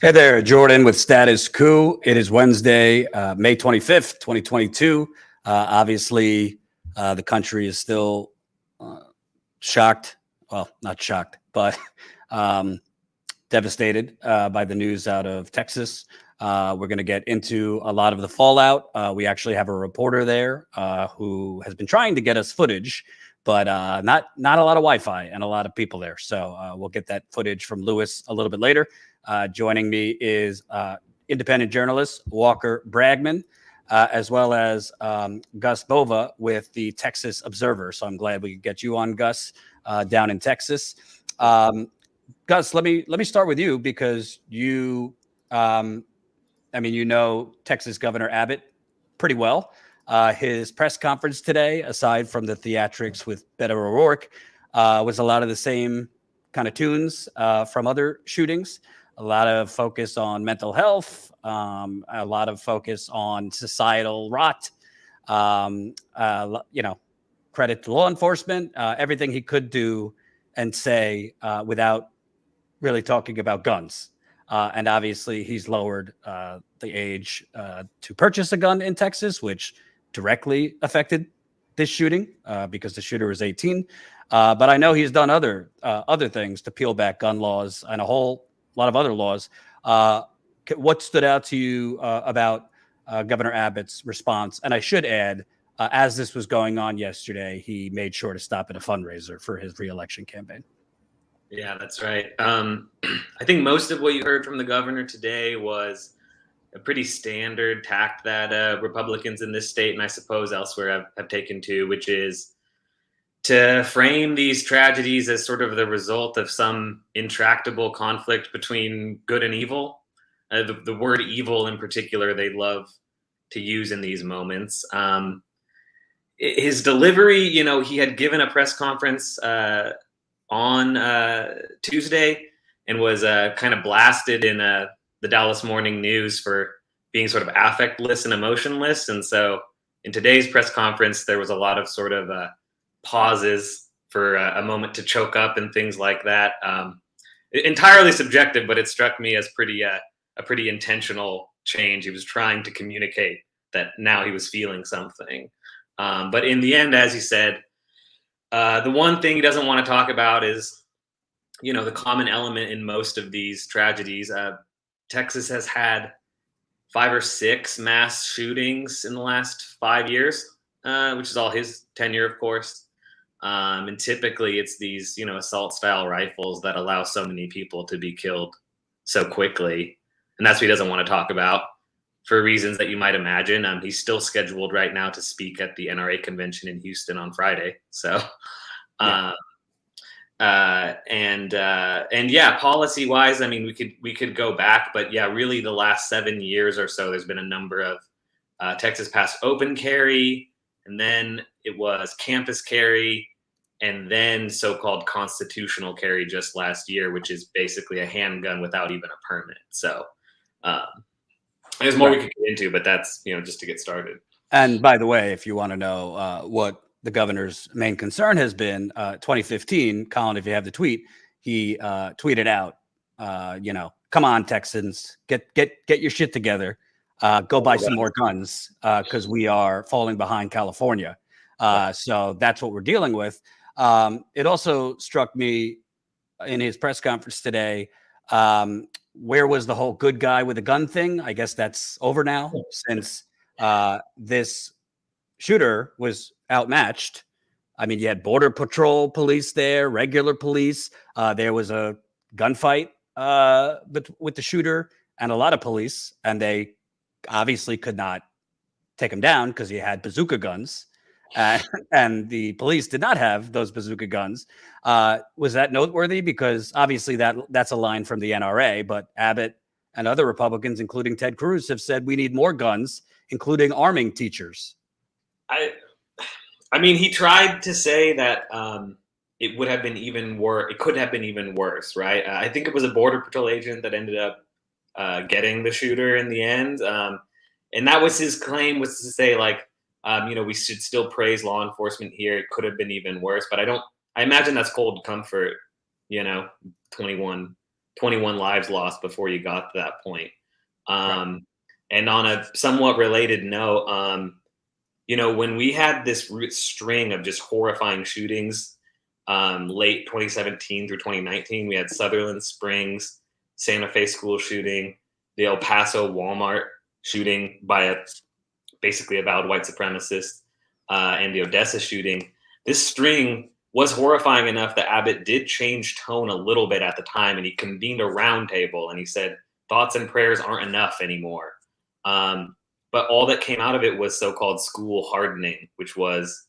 Hey there, Jordan with Status Coup. It is Wednesday, May 25th, 2022. Obviously, the country is still shocked. Well, not shocked, but devastated by the news out of Texas. We're going to get into a lot of the fallout. We actually have a reporter there who has been trying to get us footage, but not a lot of Wi-Fi and a lot of people there. So we'll get that footage from Lewis a little bit later. Joining me is independent journalist Walker Bragman, as well as Gus Bova with the Texas Observer. So I'm glad we could get you on, Gus, down in Texas. Gus, let me start with you because you, you know Texas Governor Abbott pretty well. His press conference today, aside from the theatrics with Beto O'Rourke, was a lot of the same kind of tunes from other shootings. A lot of focus on mental health, a lot of focus on societal rot, credit to law enforcement, everything he could do and say without really talking about guns. And obviously he's lowered the age to purchase a gun in Texas, which directly affected this shooting because the shooter was 18. But I know he's done other things to peel back gun laws and a whole lot of other laws. What stood out to you about Governor Abbott's response? And I should add, as this was going on yesterday, he made sure to stop at a fundraiser for his reelection campaign. Yeah, that's right. I think most of what you heard from the governor today was a pretty standard tack that Republicans in this state and I suppose elsewhere have taken to, which is to frame these tragedies as sort of the result of some intractable conflict between good and evil. The word evil in particular, they love to use in these moments. His delivery, he had given a press conference on Tuesday and was kind of blasted in the Dallas Morning News for being sort of affectless and emotionless. And so in today's press conference, there was a lot of sort of pauses for a moment to choke up and things like that. Entirely subjective, but it struck me as a pretty intentional change. He was trying to communicate that now he was feeling something. But in the end, as he said, the one thing he doesn't want to talk about is, the common element in most of these tragedies. Texas has had 5 or 6 mass shootings in the last 5 years, which is all his tenure, of course. And typically it's these, assault style rifles that allow so many people to be killed so quickly. And that's what he doesn't want to talk about for reasons that you might imagine. He's still scheduled right now to speak at the NRA convention in Houston on Friday. So, policy wise, we could go back, but yeah, really the last 7 years or so, there's been a number of Texas passed open carry, and then it was campus carry, and then so-called constitutional carry just last year, which is basically a handgun without even a permit. So there's more we could get into, but that's, just to get started. And by the way, if you want to know what the governor's main concern has been, 2015, Colin, if you have the tweet, he tweeted out, come on, Texans, get your shit together. Go buy some more guns because we are falling behind California. So that's what we're dealing with. It also struck me in his press conference today, where was the whole good guy with a gun thing? I guess that's over now since this shooter was outmatched. I mean, you had Border Patrol police there, regular police. There was a gunfight with the shooter and a lot of police, and they obviously could not take him down because he had bazooka guns. And the police did not have those bazooka guns. Was that noteworthy? Because obviously that's a line from the NRA, but Abbott and other Republicans, including Ted Cruz, have said we need more guns, including arming teachers. I mean, he tried to say that it would have been even worse. It could have been even worse, right? I think it was a Border Patrol agent that ended up getting the shooter in the end. And that was his claim, was to say, like, we should still praise law enforcement here. It could have been even worse, but I imagine that's cold comfort, 21 lives lost before you got to that point. Right. And on a somewhat related note, when we had this string of just horrifying shootings, late 2017 through 2019, we had Sutherland Springs, Santa Fe school shooting, the El Paso Walmart shooting by basically avowed white supremacist, and the Odessa shooting. This string was horrifying enough that Abbott did change tone a little bit at the time, and he convened a roundtable and he said, thoughts and prayers aren't enough anymore. But all that came out of it was so-called school hardening, which was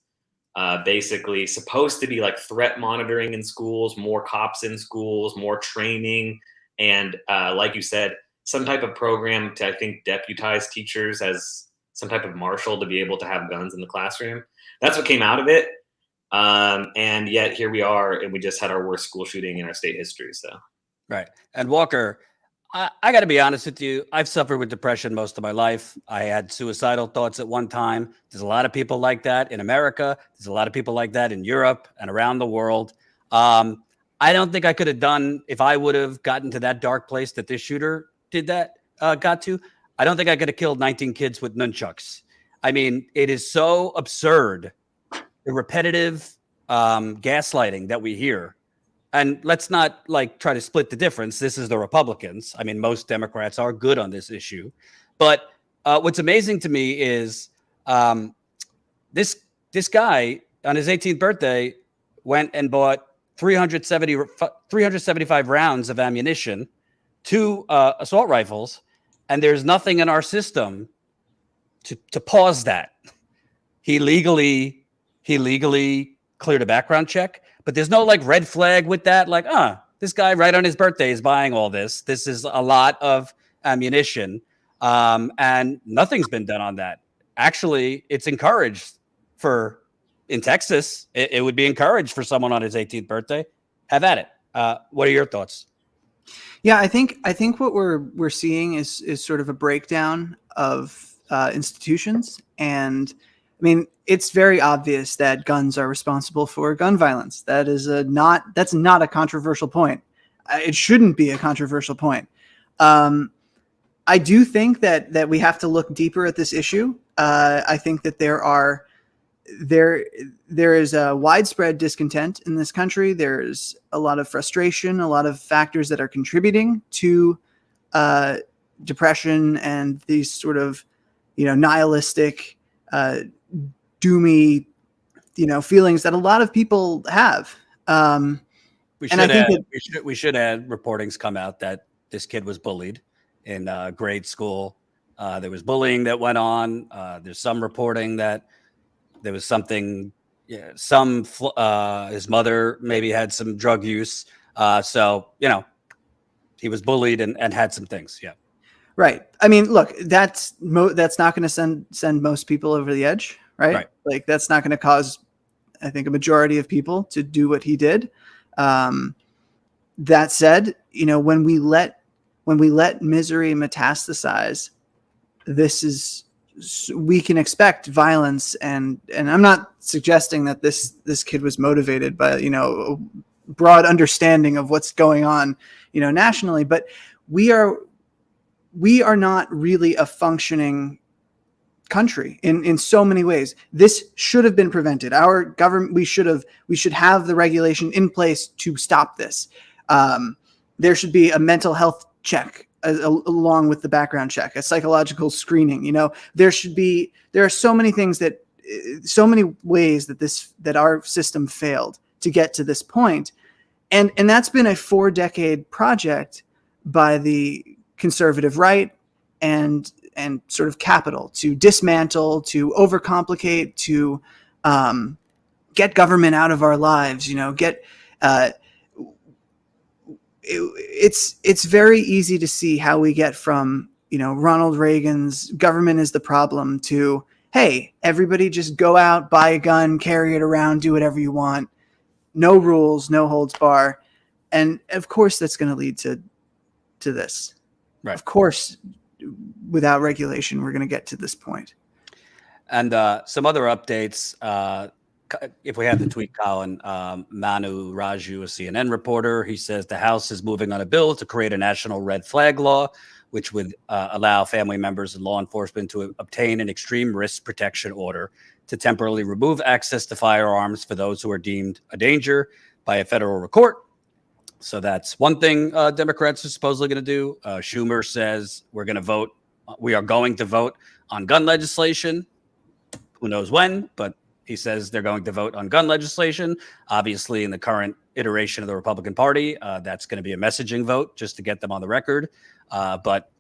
basically supposed to be like threat monitoring in schools, more cops in schools, more training, and like you said, some type of program to, I think, deputize teachers as some type of marshal to be able to have guns in the classroom. That's what came out of it. And yet here we are, and we just had our worst school shooting in our state history. So, right. And Walker, I got to be honest with you. I've suffered with depression most of my life. I had suicidal thoughts at one time. There's a lot of people like that in America. There's a lot of people like that in Europe and around the world. I don't think I could have done, if I would have gotten to that dark place that this shooter got to, I don't think I could have killed 19 kids with nunchucks. I mean, it is so absurd, the repetitive gaslighting that we hear. And let's not try to split the difference. This is the Republicans. I mean, most Democrats are good on this issue. But what's amazing to me is this guy on his 18th birthday went and bought 375 rounds of ammunition, 2 assault rifles, and there's nothing in our system to pause that. He legally cleared a background check, but there's no red flag with that. This guy right on his birthday is buying all this. This is a lot of ammunition, and nothing's been done on that. Actually, it's encouraged in Texas. It would be encouraged for someone on his 18th birthday. Have at it. What are your thoughts? Yeah, I think what we're seeing is sort of a breakdown of institutions, and I mean, it's very obvious that guns are responsible for gun violence. That's not a controversial point. It shouldn't be a controversial point. I do think that we have to look deeper at this issue. I think that there is a widespread discontent in this country. There's a lot of frustration, a lot of factors that are contributing to depression and these sort of, nihilistic, doomy, feelings that a lot of people have. We should add reportings come out that this kid was bullied in grade school. There was bullying that went on. There's some reporting that there was something, his mother maybe had some drug use. So, he was bullied and had some things. Yeah. Right. I mean, look, that's not going to send most people over the edge. Right. That's not going to cause, I think, a majority of people to do what he did. That said, when we let misery metastasize, we can expect violence, and I'm not suggesting that this kid was motivated by a broad understanding of what's going on nationally, but we are not really a functioning country in so many ways. This should have been prevented. Our government, we should have the regulation in place to stop this. There should be a mental health check along with the background check, a psychological screening. There are so many things so many ways that our system failed to get to this point. And that's been a 4-decade project by the conservative right and sort of capital to dismantle, to overcomplicate, to get government out of our lives. It's very easy to see how we get from Ronald Reagan's government is the problem to, hey, everybody just go out, buy a gun, carry it around, do whatever you want, no rules, no holds bar, and of course that's going to lead to this. Right. Of course, without regulation, we're going to get to this point. And some other updates. If we have the tweet, Colin, Manu Raju, a CNN reporter, he says the House is moving on a bill to create a national red flag law, which would allow family members and law enforcement to obtain an extreme risk protection order to temporarily remove access to firearms for those who are deemed a danger by a federal court. So that's one thing Democrats are supposedly going to do. Schumer says we are going to vote on gun legislation. Who knows when, but he says they're going to vote on gun legislation. Obviously, in the current iteration of the Republican Party, that's going to be a messaging vote just to get them on the record. But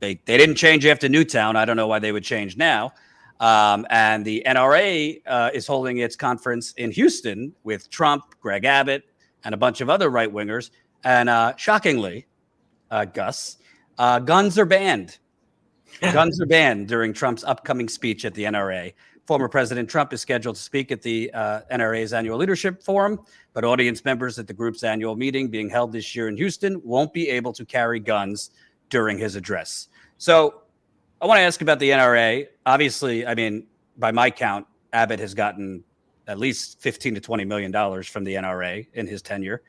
they didn't change after Newtown. I don't know why they would change now. And the NRA is holding its conference in Houston with Trump, Greg Abbott, and a bunch of other right-wingers. And shockingly, Gus, guns are banned. Guns are banned during Trump's upcoming speech at the NRA. Former President Trump is scheduled to speak at the NRA's annual leadership forum, but audience members at the group's annual meeting being held this year in Houston won't be able to carry guns during his address. So I want to ask about the NRA. Obviously, I mean, by my count, Abbott has gotten at least $15 to $20 million from the NRA in his tenure.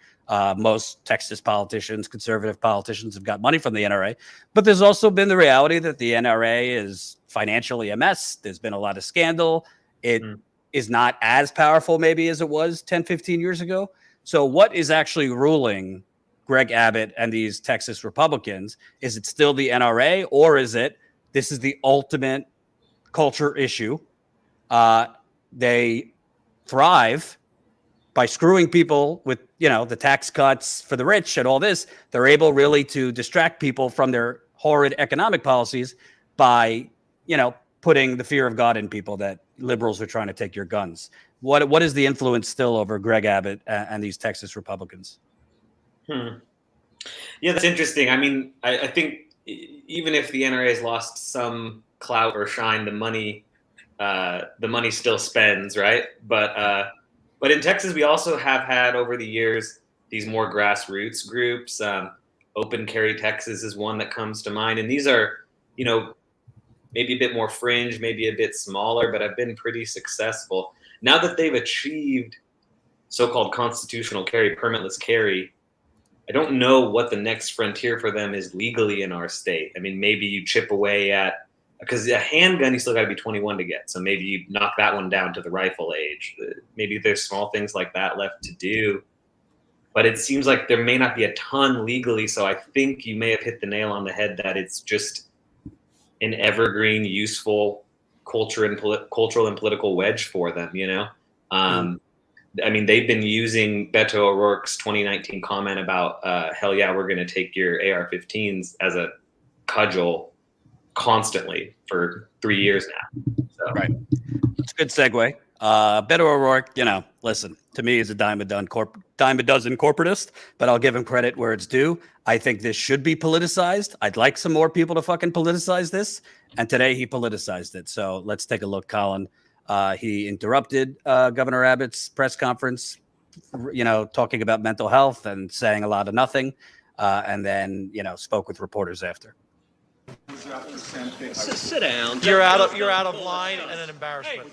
Most Texas politicians, conservative politicians, have got money from the NRA. But there's also been the reality that the NRA is financially a mess. There's been a lot of scandal. It is not as powerful maybe as it was 10, 15 years ago. So what is actually ruling Greg Abbott and these Texas Republicans? Is it still the NRA, or is it this is the ultimate culture issue? They thrive by screwing people with, the tax cuts for the rich and all this. They're able really to distract people from their horrid economic policies by, putting the fear of God in people that liberals are trying to take your guns. What is the influence still over Greg Abbott and these Texas Republicans? Yeah, that's interesting. I mean, I think even if the NRA has lost some clout or shine, the money still spends, right? But in Texas, we also have had over the years these more grassroots groups. Open Carry Texas is one that comes to mind, and these are, maybe a bit more fringe, maybe a bit smaller, but have been pretty successful. Now that they've achieved so-called constitutional carry, permitless carry, I don't know what the next frontier for them is legally in our state. I mean, maybe you chip away at, because a handgun, you still got to be 21 to get. So maybe you knock that one down to the rifle age. Maybe there's small things like that left to do. But it seems like there may not be a ton legally. So I think you may have hit the nail on the head that it's just an evergreen, useful cultural and political wedge for them, I mean, they've been using Beto O'Rourke's 2019 comment about, hell yeah, we're going to take your AR-15s as a cudgel constantly for 3 years now. So. Right. It's a good segue. Beto O'Rourke, listen, to me, he's a dime a dozen corporatist, but I'll give him credit where it's due. I think this should be politicized. I'd like some more people to fucking politicize this. And today he politicized it. So let's take a look, Colin. He interrupted Governor Abbott's press conference, talking about mental health and saying a lot of nothing. And then, spoke with reporters after. Sit down. You're out of line and an embarrassment.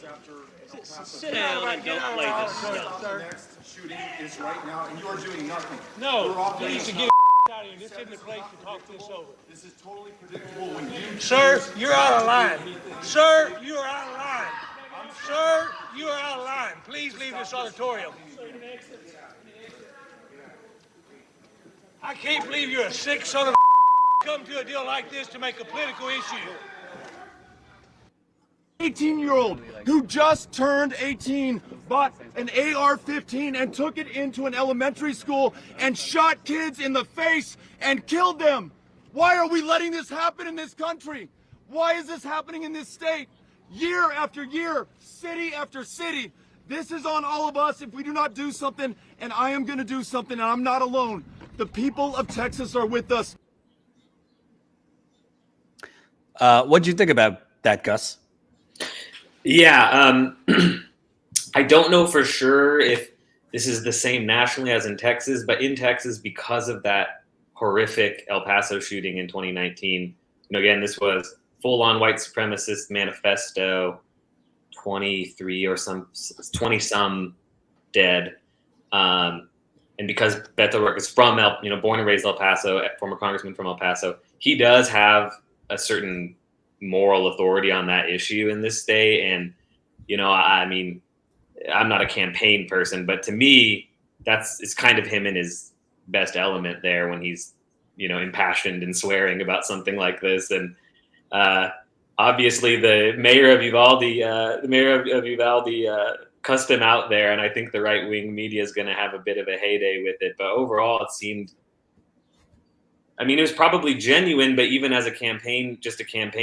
Sit down and don't play this. The next shooting is right now, and you are doing nothing. No, you need to get out of here This isn't the place to talk this over. This is totally predictable. When you Sir, you're out of line. Sir, you are out of line. Sir, you are out of line. Please leave this auditorium. I can't believe you're a sick son of a come to a deal like this to make a political issue. 18-year-old who just turned 18 bought an AR-15 and took it into an elementary school and shot kids in the face and killed them. Why are we letting this happen in this country? Why is this happening in this state? Year after year, city after city. This is on all of us if we do not do something, and I am going to do something, and I'm not alone. The people of Texas are with us. What'd you think about that, Gus? Yeah, I don't know for sure if this is the same nationally as in Texas, but in Texas, because of that horrific El Paso shooting in 2019, again, this was full-on white supremacist manifesto, 20-some dead. And because Beto O'Rourke is from born and raised El Paso, former congressman from El Paso, he does have a certain moral authority on that issue in this state. And, I mean, I'm not a campaign person, but to me, it's kind of him in his best element there when he's, impassioned and swearing about something like this. And obviously the mayor of Uvalde, cussed him out there. And I think the right wing media is going to have a bit of a heyday with it. But overall, it seemed, it was probably genuine, but even as a campaign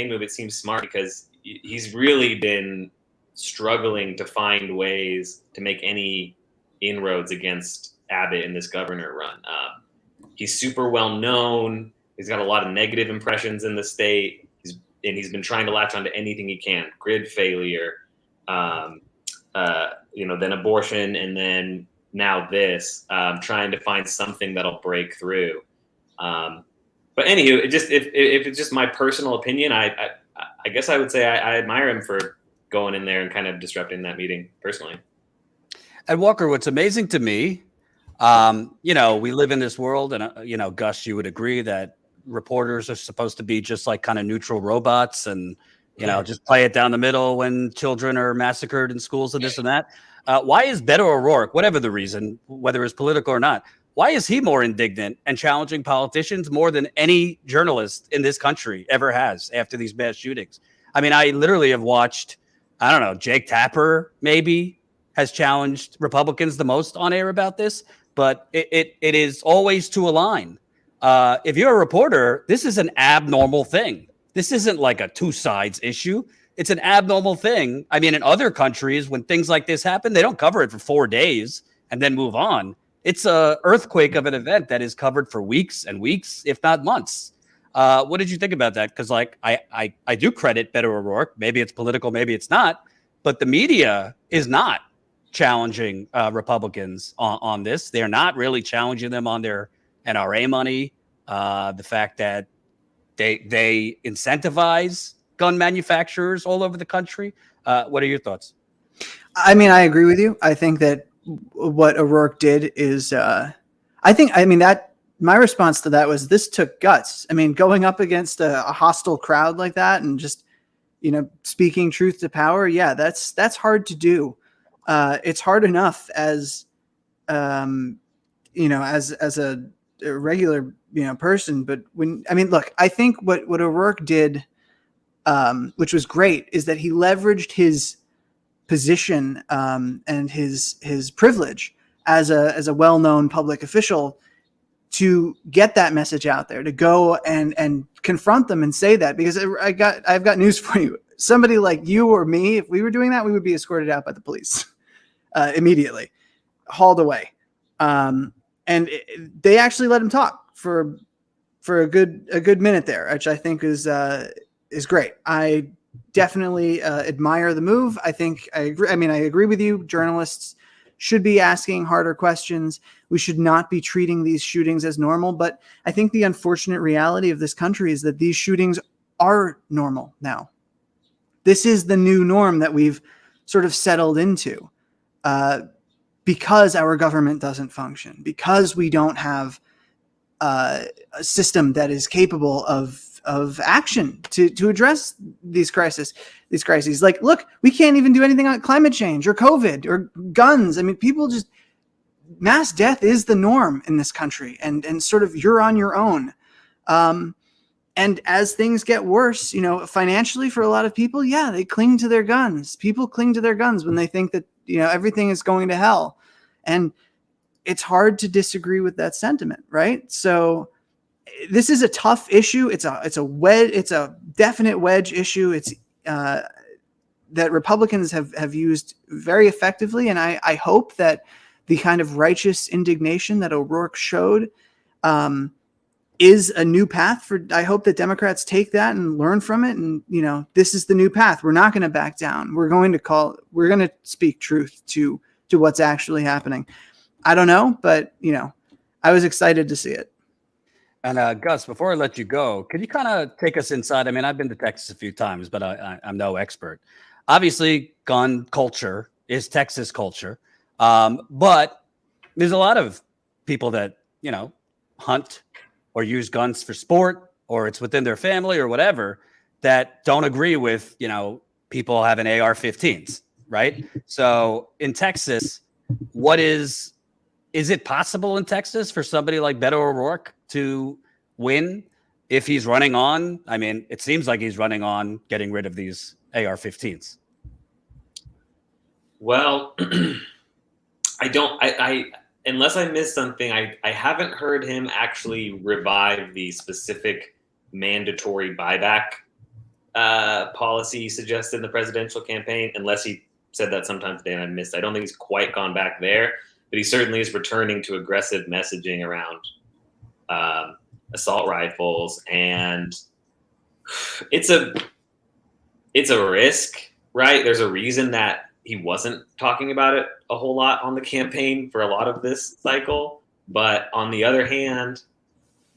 move, it seems smart because he's really been struggling to find ways to make any inroads against Abbott in this governor run. He's super well known. He's got a lot of negative impressions in the state. He's been trying to latch onto anything he can: grid failure, then abortion, and then now this, trying to find something that'll break through. But anywho, if it's just my personal opinion, I guess I would say I admire him for going in there and kind of disrupting that meeting personally. And Walker, what's amazing to me, we live in this world, and Gus, you would agree that reporters are supposed to be just like kind of neutral robots, and just play it down the middle when children are massacred in schools and this and that. Why is Beto O'Rourke, whatever the reason, whether it's political or not, why is he more indignant and challenging politicians more than any journalist in this country ever has after these mass shootings? I mean, I literally have watched, Jake Tapper maybe has challenged Republicans the most on air about this, but it is always to a line. If you're a reporter, this is an abnormal thing. This isn't like a two sides issue. It's an abnormal thing. I mean, in other countries, when things like this happen, they don't cover it for 4 days and then move on. It's a earthquake of an event that is covered for weeks and weeks, if not months. What did you think about that? Because I do credit Beto O'Rourke. Maybe it's political, maybe it's not. But the media is not challenging Republicans on this. They're not really challenging them on their NRA money. The fact that they incentivize gun manufacturers all over the country. What are your thoughts? I mean, I agree with you. I think that what O'Rourke did is, my response to that was this took guts. I mean, going up against a hostile crowd like that and just, speaking truth to power. Yeah, that's hard to do. It's hard enough as, as a regular, person. But look, I think what O'Rourke did, which was great, is that he leveraged his position and his privilege as a well-known public official to get that message out there, to go and confront them and say that, because I've got news for you. Somebody like you or me, if we were doing that, we would be escorted out by the police immediately, hauled away. They actually let him talk for a good minute there, which I think is great. I definitely admire the move. I think I agree. I mean, I agree with you. Journalists should be asking harder questions. We should not be treating these shootings as normal. But I think the unfortunate reality of this country is that these shootings are normal now. This is the new norm that we've sort of settled into because our government doesn't function, because we don't have a system that is capable of action to address these crises. Like, look, we can't even do anything on climate change or COVID or guns. I mean, people just, mass death is the norm in this country, and sort of you're on your own. And as things get worse, financially for a lot of people, yeah, they cling to their guns. People cling to their guns when they think that, everything is going to hell. And it's hard to disagree with that sentiment, right? So this is a tough issue. It's a definite wedge issue. It's that Republicans have used very effectively. And I hope that the kind of righteous indignation that O'Rourke showed is a new path I hope that Democrats take that and learn from it. And, this is the new path. We're not going to back down. We're going to speak truth to what's actually happening. I don't know, but, I was excited to see it. And Gus, before I let you go, could you kind of take us inside? I mean, I've been to Texas a few times, but I'm no expert. Obviously, gun culture is Texas culture. But there's a lot of people that, hunt or use guns for sport, or it's within their family or whatever, that don't agree with, people having AR-15s, right? So in Texas, is it possible in Texas for somebody like Beto O'Rourke to win if he's running on? I mean, it seems like he's running on getting rid of these AR-15s. Well, unless I missed something, I haven't heard him actually revive the specific mandatory buyback policy suggested in the presidential campaign, unless he said that sometime today and I missed. I don't think he's quite gone back there, but he certainly is returning to aggressive messaging around assault rifles. And it's a risk, right? There's a reason that he wasn't talking about it a whole lot on the campaign for a lot of this cycle. But on the other hand,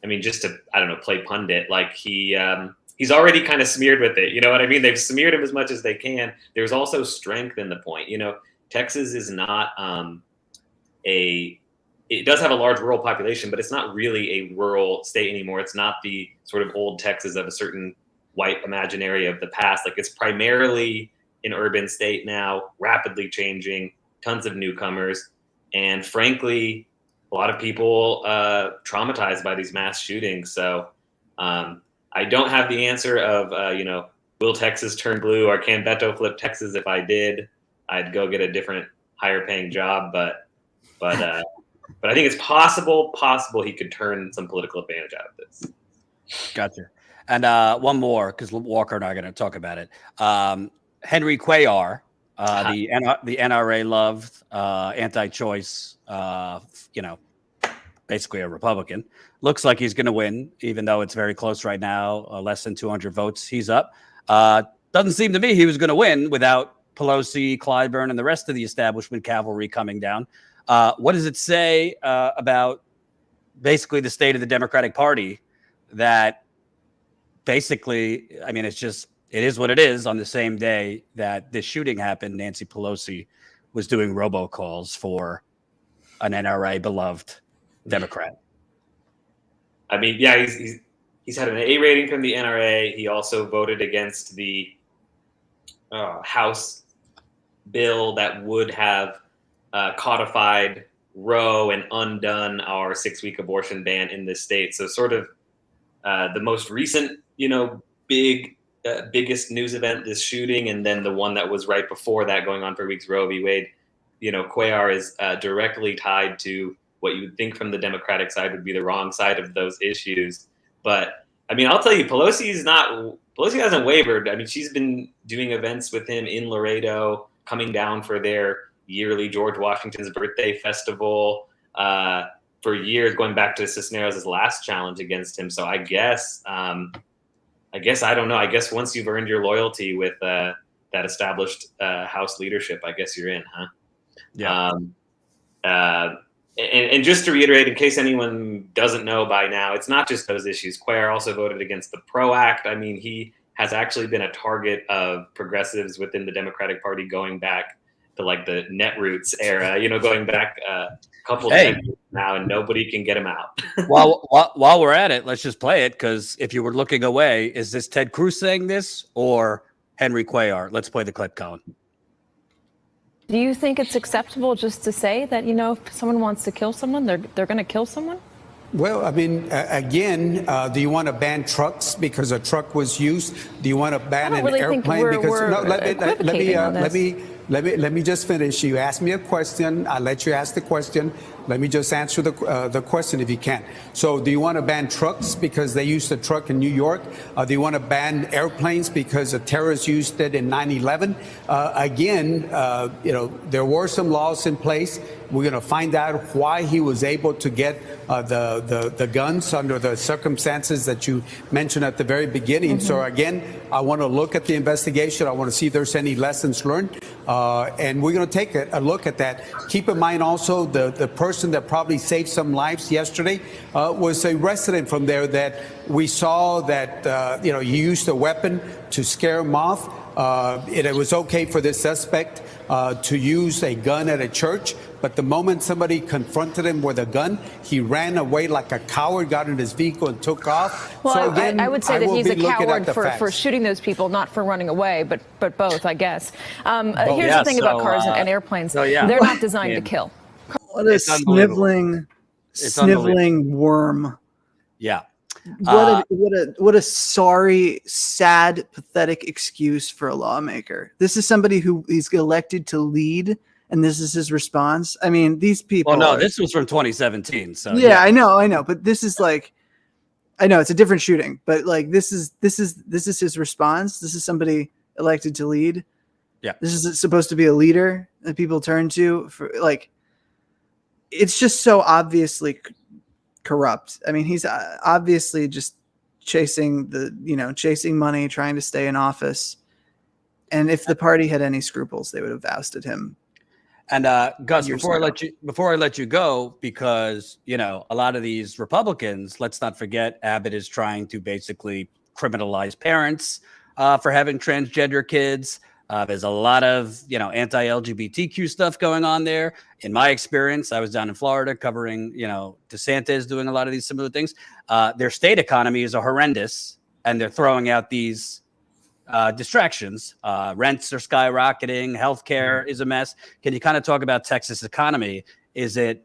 I mean, just to, play pundit, like he's already kind of smeared with it. You know what I mean? They've smeared him as much as they can. There's also strength in the point. Texas is not it does have a large rural population, but it's not really a rural state anymore. It's not the sort of old Texas of a certain white imaginary of the past. Like, it's primarily an urban state now, rapidly changing, tons of newcomers, and frankly, a lot of people traumatized by these mass shootings. So I don't have the answer of, will Texas turn blue, or can Beto flip Texas? If I did, I'd go get a different, higher paying job. But I think it's possible he could turn some political advantage out of this. Gotcha. And one more, because Walker and I are going to talk about it. Henry Cuellar, the NRA-Loved, anti-choice, basically a Republican, looks like he's going to win, even though it's very close right now, less than 200 votes. He's up. Doesn't seem to me he was going to win without Pelosi, Clyburn, and the rest of the establishment cavalry coming down. What does it say about basically the state of the Democratic Party that basically, I mean, it is what it is. On the same day that this shooting happened, Nancy Pelosi was doing robocalls for an NRA-beloved Democrat. I mean, yeah, he's had an A rating from the NRA. He also voted against the House bill that would have codified Roe and undone our 6-week abortion ban in this state. So sort of the most recent, biggest news event, this shooting, and then the one that was right before that going on for weeks, Roe v. Wade. Cuellar is directly tied to what you would think from the Democratic side would be the wrong side of those issues. But I mean, I'll tell you, Pelosi hasn't wavered. I mean, she's been doing events with him in Laredo, coming down for their yearly George Washington's birthday festival for years, going back to Cisneros' last challenge against him. So I guess I don't know. I guess once you've earned your loyalty with that established House leadership, I guess you're in, huh? Yeah. And just to reiterate, in case anyone doesn't know by now, it's not just those issues. Cuellar also voted against the PRO Act. I mean, he has actually been a target of progressives within the Democratic Party going back to like the Netroots era, going back a couple decades now, and nobody can get him out. while we're at it, let's just play it, because if you were looking away, is this Ted Cruz saying this or Henry Cuellar? Let's play the clip, Colin. Do you think it's acceptable just to say that, if someone wants to kill someone, they're going to kill someone? Well, I mean, again, do you want to ban trucks because a truck was used? Do you want to ban an airplane because? Let me just finish. You asked me a question. I'll let you ask the question. Let me just answer the question if you can. So, do you want to ban trucks because they used a truck in New York? Do you want to ban airplanes because a terrorist used it in 9/11? Again, there were some laws in place. We're going to find out why he was able to get the guns under the circumstances that you mentioned at the very beginning. So again, I want to look at the investigation. I want to see if there's any lessons learned. And we're going to take a look at that. Keep in mind also the person that probably saved some lives yesterday was a resident from there that we saw that, he used a weapon to scare him off. It was okay for this suspect to use a gun at a church, but the moment somebody confronted him with a gun, he ran away like a coward, got in his vehicle and took off. Well, so again, I would say that he's a coward for facts. shooting those people, not for running away, but both, I guess. Here's the thing about cars and airplanes. They're not designed to kill. What a sniveling worm. Yeah. What a sorry, sad, pathetic excuse for a lawmaker. This is somebody who he's elected to lead, and this is his response. I mean, these people. Well, no, this was from 2017. So yeah, I know, but this is like, I know it's a different shooting, but like this is his response. This is somebody elected to lead. Yeah, this is supposed to be a leader that people turn to for like. It's just so obviously corrupt. I mean, he's obviously just chasing money, trying to stay in office. And if the party had any scruples, they would have ousted him. And Gus, before I let you go, because a lot of these Republicans, let's not forget, Abbott is trying to basically criminalize parents for having transgender kids. There's a lot of anti-LGBTQ stuff going on there. In my experience, I was down in Florida covering DeSantis doing a lot of these similar things. Their state economies are horrendous, and they're throwing out these distractions. Rents are skyrocketing. Healthcare is a mess. Can you kind of talk about Texas economy? Is it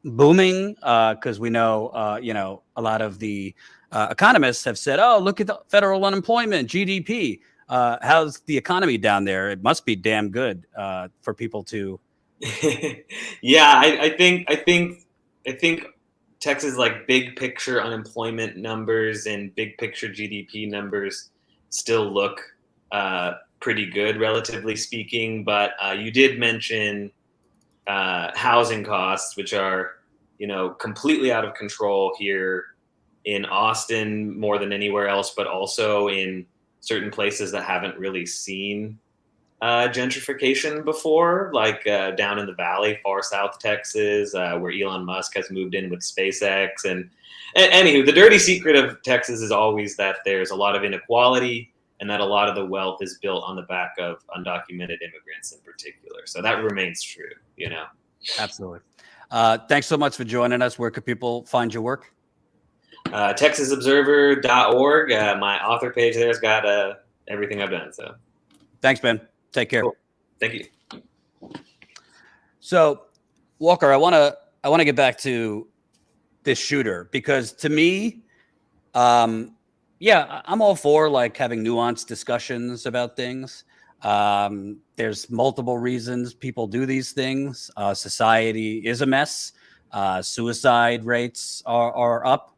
booming? Because we know a lot of the economists have said, "Oh, look at the federal unemployment, GDP." How's the economy down there? It must be damn good for people to. Yeah, I think Texas, like, big picture unemployment numbers and big picture GDP numbers still look pretty good, relatively speaking. But you did mention housing costs, which are completely out of control here in Austin more than anywhere else, but also in certain places that haven't really seen gentrification before, like down in the valley, far south Texas, where Elon Musk has moved in with SpaceX. And anywho, the dirty secret of Texas is always that there's a lot of inequality and that a lot of the wealth is built on the back of undocumented immigrants in particular. So that remains true, Absolutely. Thanks so much for joining us. Where could people find your work? TexasObserver.org. My author page there has got everything I've done. So, thanks, Ben. Take care. Cool. Thank you. So, Walker, I want to get back to this shooter, because to me, I'm all for like having nuanced discussions about things. There's multiple reasons people do these things. Society is a mess. Suicide rates are up.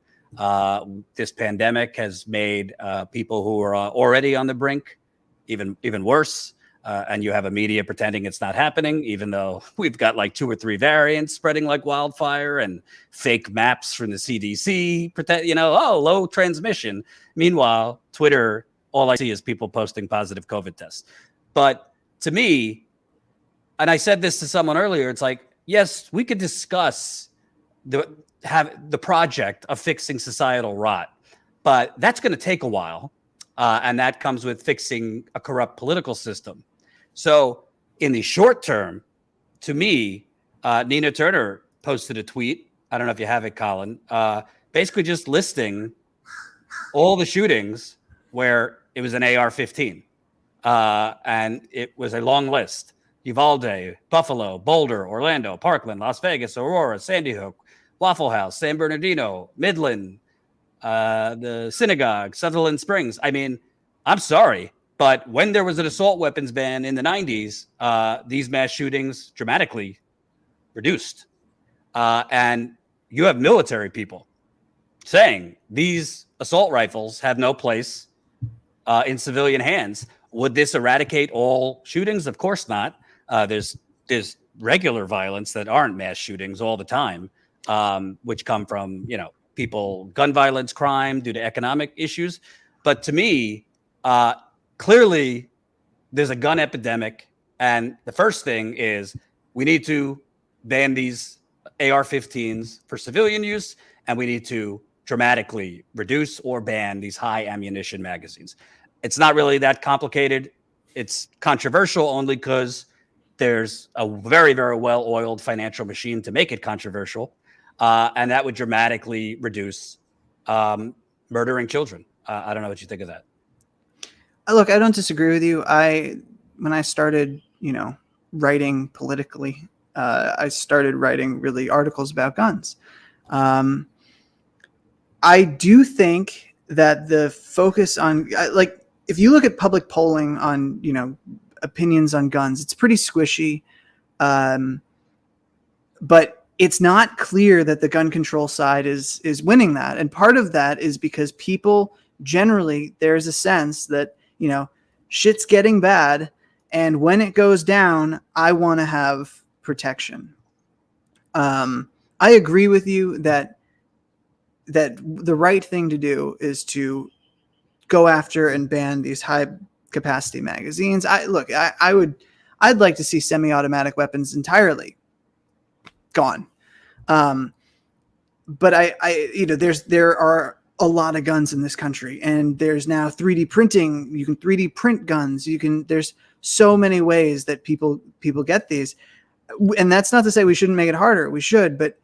This pandemic has made people who are already on the brink even worse. And you have a media pretending it's not happening, even though we've got like 2 or 3 variants spreading like wildfire, and fake maps from the CDC pretend, low transmission. Meanwhile, Twitter, all I see is people posting positive COVID tests. But to me, and I said this to someone earlier, it's like, yes, we could discuss the project of fixing societal rot, but that's going to take a while. And that comes with fixing a corrupt political system. So in the short term, to me, Nina Turner posted a tweet I don't know if you have it, Colin, basically just listing all the shootings where it was an AR-15. And it was a long list. Uvalde, Buffalo, Boulder, Orlando, Parkland, Las Vegas, Aurora, Sandy Hook, Waffle House, San Bernardino, Midland, the Synagogue, Sutherland Springs. I mean, I'm sorry, but when there was an assault weapons ban in the 90s, these mass shootings dramatically reduced. And you have military people saying these assault rifles have no place in civilian hands. Would this eradicate all shootings? Of course not. There's regular violence that aren't mass shootings all the time, which come from, people, gun violence, crime due to economic issues. But to me, clearly there's a gun epidemic. And the first thing is we need to ban these AR-15s for civilian use, and we need to dramatically reduce or ban these high ammunition magazines. It's not really that complicated. It's controversial only because there's a very, very well-oiled financial machine to make it controversial. And that would dramatically reduce murdering children. I don't know what you think of that. Look, I don't disagree with you. When I started, writing politically, I started writing really articles about guns. I do think that the focus on, if you look at public polling on, opinions on guns, it's pretty squishy. But it's not clear that the gun control side is winning that. And part of that is because people generally, there's a sense that, shit's getting bad. And when it goes down, I want to have protection. I agree with you that the right thing to do is to go after and ban these high capacity magazines. I'd like to see semi-automatic weapons entirely gone. But there are a lot of guns in this country, and there's now 3D printing. You can 3D print guns. There's so many ways that people get these. And that's not to say we shouldn't make it harder. We should, but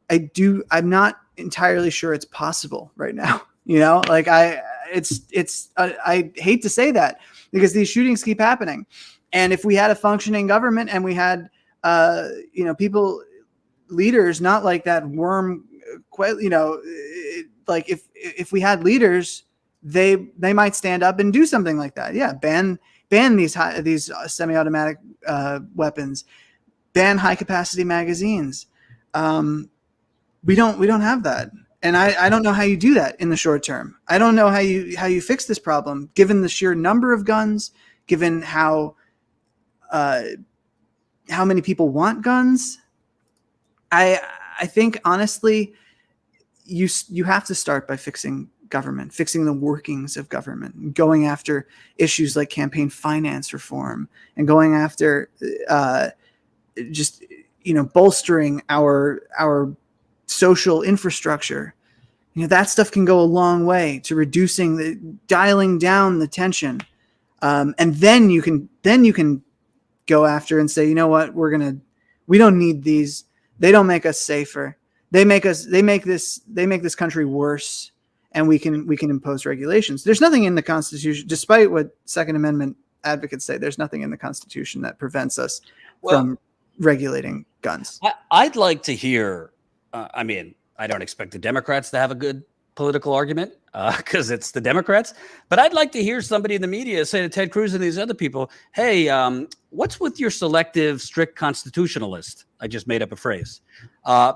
I'm not entirely sure it's possible right now. I hate to say that because these shootings keep happening. And if we had a functioning government and we had, leaders, not like that worm, like if we had leaders, they might stand up and do something like that. Yeah. Ban these semi-automatic weapons, ban high capacity magazines. We don't have that. And I don't know how you do that in the short term. I don't know how you fix this problem, given the sheer number of guns, given how many people want guns. I think honestly, you have to start by fixing government, fixing the workings of government, going after issues like campaign finance reform, and going after bolstering our social infrastructure. That stuff can go a long way to dialing down the tension. And then you can go after and say, you know what, we don't need these. They don't make us safer. They make this country worse, and we can impose regulations. There's nothing in the Constitution, despite what Second Amendment advocates say, there's nothing in the Constitution that prevents us from regulating guns. I'd like to hear, I don't expect the Democrats to have a good political argument because it's the Democrats, but I'd like to hear somebody in the media say to Ted Cruz and these other people, hey, what's with your selective, strict constitutionalist? I just made up a phrase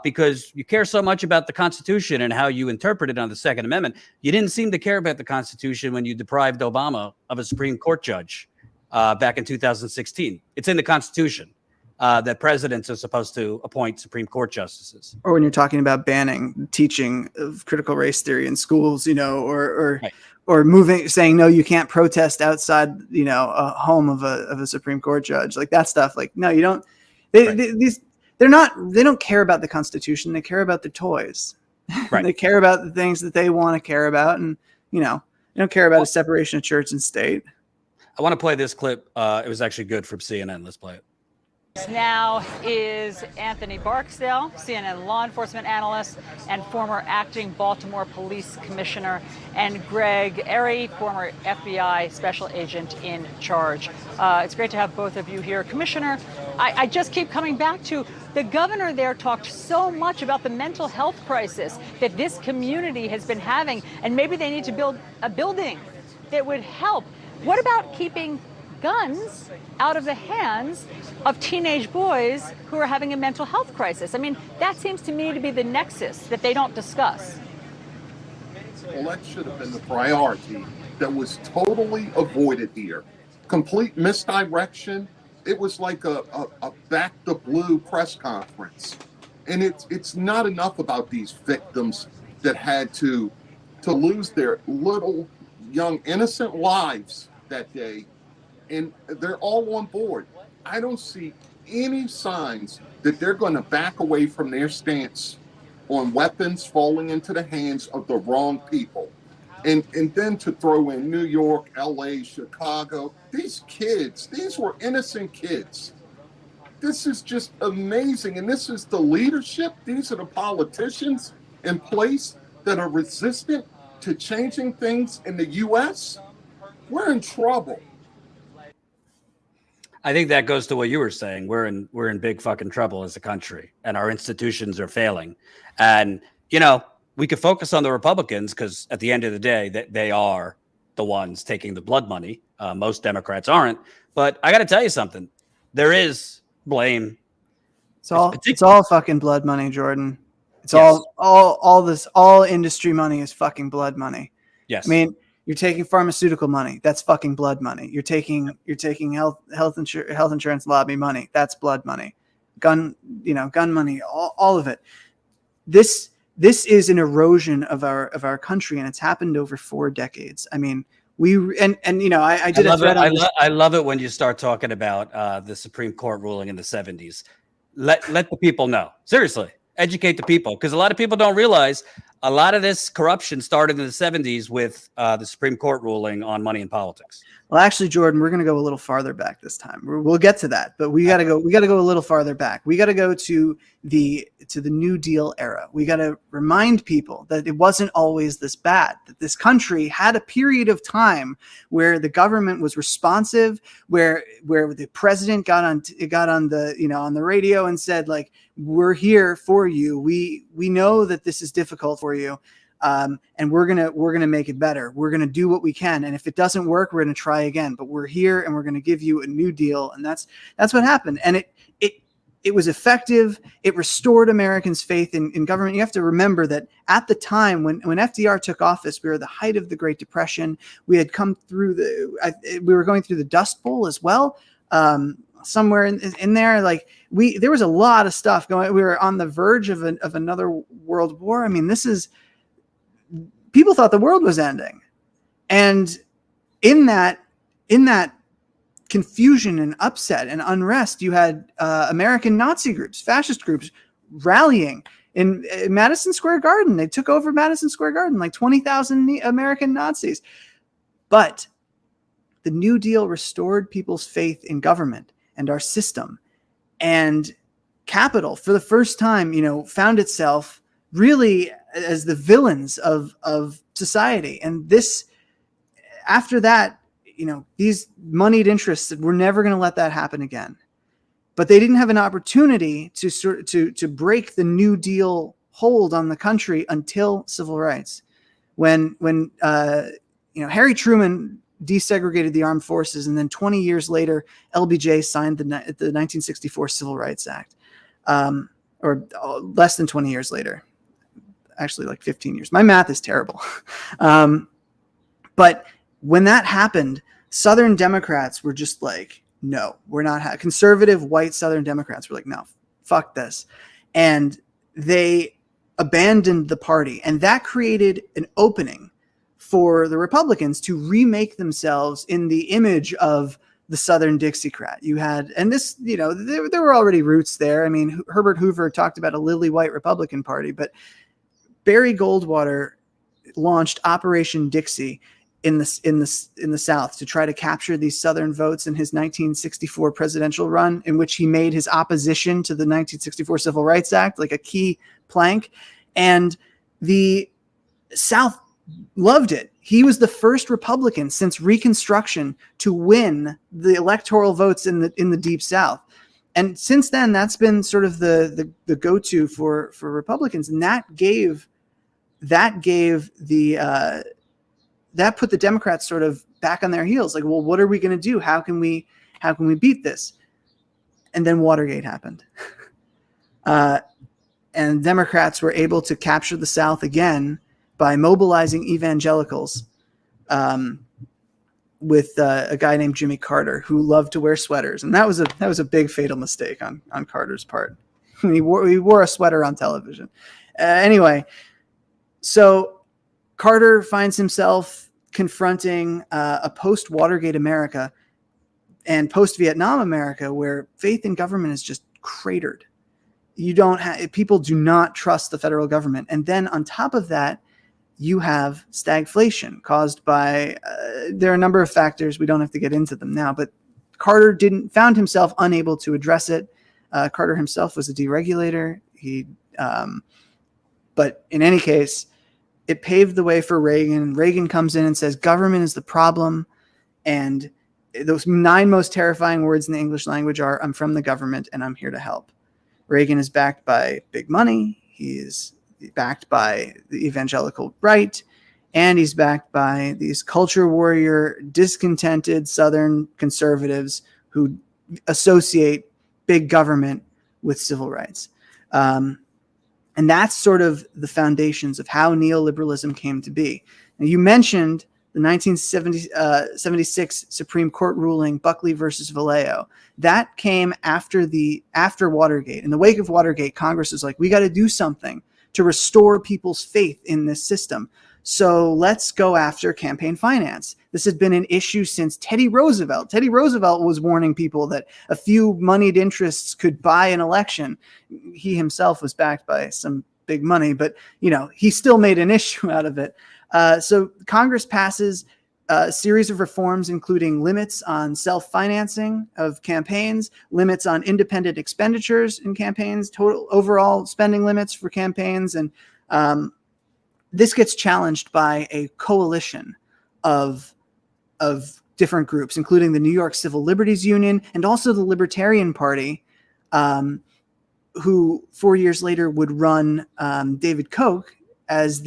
because you care so much about the Constitution and how you interpret it on the Second Amendment. You didn't seem to care about the Constitution when you deprived Obama of a Supreme Court judge back in 2016. It's in the Constitution that presidents are supposed to appoint Supreme Court justices. Or when you're talking about banning teaching of critical race theory in schools, or saying, no, you can't protest outside, a home of a Supreme Court judge, like that stuff. Like, no, you don't, they don't care about the Constitution. They care about the toys. Right. They care about the things that they want to care about. And, they don't care about a separation of church and state. I want to play this clip. It was actually good from CNN. Let's play it. Now is Anthony Barksdale, CNN law enforcement analyst and former acting Baltimore police commissioner, and Greg Airy, former FBI special agent in charge. It's great to have both of you here. Commissioner, I just keep coming back to the governor there talked so much about the mental health crisis that this community has been having, and maybe they need to build a building that would help. What about keeping guns out of the hands of teenage boys who are having a mental health crisis? I mean, that seems to me to be the nexus that they don't discuss. Well, that should have been the priority that was totally avoided here. Complete misdirection. It was like a back the blue press conference. And it's not enough about these victims that had to lose their little young innocent lives that day. And they're all on board. I don't see any signs that they're going to back away from their stance on weapons falling into the hands of the wrong people. And then to throw in New York, LA, Chicago, these kids, these were innocent kids. This is just amazing. And this is the leadership. These are the politicians in place that are resistant to changing things in the U.S. We're in trouble. I think that goes to what you were saying. We're in big fucking trouble as a country, and our institutions are failing. And we could focus on the Republicans because at the end of the day, they are the ones taking the blood money. Most Democrats aren't. But I got to tell you something. There is blame. It's all fucking blood money, Jordan. It's Yes. all industry money is fucking blood money. Yes. I mean, you're taking pharmaceutical money. That's fucking blood money. You're taking health insurance lobby money. That's blood money. Gun money. All of it. This is an erosion of our country, and it's happened over 4 decades. I mean, I did a thread on this. I love it when you start talking about the Supreme Court ruling in the 70s. Let the people know. Seriously, educate the people, because a lot of people don't realize a lot of this corruption started in the 70s with the Supreme Court ruling on money in politics. Well, actually, Jordan, we're going to go a little farther back this time. We'll get to that, but we got to go a little farther back. We got to go to the New Deal era. We got to remind people that it wasn't always this bad, that this country had a period of time where the government was responsive, where the president got on the radio and said, like, we're here for you. We know that this is difficult for you. And we're gonna make it better. We're gonna do what we can, and if it doesn't work, we're gonna try again. But we're here, and we're gonna give you a new deal, and that's what happened. And it was effective. It restored Americans' faith in government. You have to remember that at the time when FDR took office, we were at the height of the Great Depression. We had come through we were going through the Dust Bowl as well. Somewhere in there, like there was a lot of stuff going. We were on the verge of another world war. I mean, people thought the world was ending. And in that confusion and upset and unrest, you had American Nazi groups, fascist groups rallying in Madison Square Garden. They took over Madison Square Garden, like 20,000 American Nazis. But the New Deal restored people's faith in government and our system. And capital, for the first time, found itself really as the villains of society. And after that, these moneyed interests, we're never going to let that happen again. But they didn't have an opportunity to break the New Deal hold on the country until civil rights. When Harry Truman desegregated the armed forces, and then 20 years later, LBJ signed the 1964 Civil Rights Act, or less than 20 years later. Actually, like 15 years. My math is terrible. But when that happened, Southern Democrats were just like, no, we're not. Conservative white Southern Democrats were like, no, fuck this. And they abandoned the party. And that created an opening for the Republicans to remake themselves in the image of the Southern Dixiecrat. You had, and this, there were already roots there. I mean, Herbert Hoover talked about a lily white Republican Party, but Barry Goldwater launched Operation Dixie in the South to try to capture these Southern votes in his 1964 presidential run, in which he made his opposition to the 1964 Civil Rights Act like a key plank. And the South loved it. He was the first Republican since Reconstruction to win the electoral votes in the Deep South. And since then, that's been sort of the go-to for Republicans. And that put the Democrats sort of back on their heels. Like, well, what are we going to do? How can we beat this? And then Watergate happened. And Democrats were able to capture the South again by mobilizing evangelicals with a guy named Jimmy Carter, who loved to wear sweaters. And that was a big fatal mistake on Carter's part. He wore a sweater on television. Anyway, so Carter finds himself confronting a post-Watergate America and post-Vietnam America where faith in government is just cratered. People do not trust the federal government. And then on top of that, you have stagflation caused by, there are a number of factors. We don't have to get into them now, but Carter found himself unable to address it. Carter himself was a deregulator. But in any case, it paved the way for Reagan. Reagan comes in and says, government is the problem. And those 9 most terrifying words in the English language are, I'm from the government and I'm here to help. Reagan is backed by big money. He is backed by the evangelical right. And he's backed by these culture warrior, discontented Southern conservatives who associate big government with civil rights. And that's sort of the foundations of how neoliberalism came to be. Now, you mentioned the 1976 Supreme Court ruling, Buckley versus Vallejo. That came after Watergate. In the wake of Watergate, Congress was like, we got to do something to restore people's faith in this system. So let's go after campaign finance. This had been an issue since Teddy Roosevelt. Teddy Roosevelt was warning people that a few moneyed interests could buy an election. He himself was backed by some big money, but he still made an issue out of it. So Congress passes a series of reforms, including limits on self-financing of campaigns, limits on independent expenditures in campaigns, total overall spending limits for campaigns. And this gets challenged by a coalition of different groups, including the New York Civil Liberties Union and also the Libertarian Party, who 4 years later would run David Koch as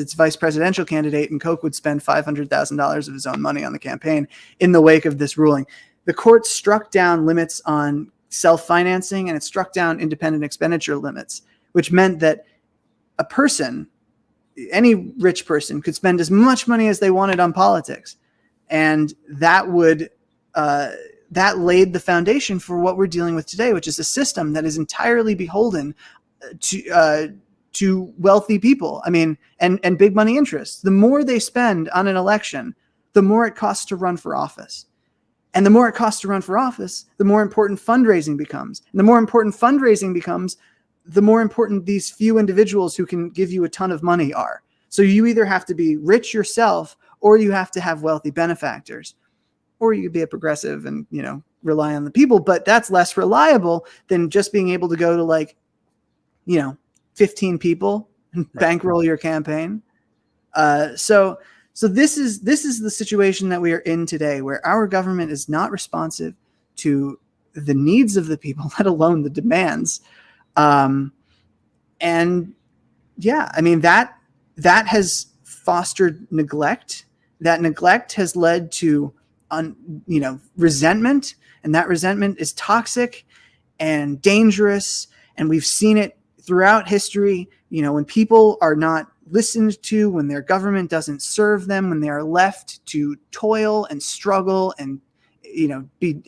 its vice presidential candidate, and Koch would spend $500,000 of his own money on the campaign in the wake of this ruling. The court struck down limits on self-financing, and it struck down independent expenditure limits, which meant that a person, any rich person, could spend as much money as they wanted on politics. And that laid the foundation for what we're dealing with today, which is a system that is entirely beholden to wealthy people. I mean, and big money interests. The more they spend on an election, the more it costs to run for office. And the more it costs to run for office, the more important fundraising becomes. And the more important fundraising becomes, the more important these few individuals who can give you a ton of money are. So you either have to be rich yourself, or you have to have wealthy benefactors, or you could be a progressive and, rely on the people, but that's less reliable than just being able to go to 15 people and bankroll your campaign. So this is the situation that we are in today, where our government is not responsive to the needs of the people, let alone the demands. That has fostered neglect. That neglect has led to resentment, and that resentment is toxic and dangerous. And we've seen it throughout history. When people are not listened to, when their government doesn't serve them, when they are left to toil and struggle and be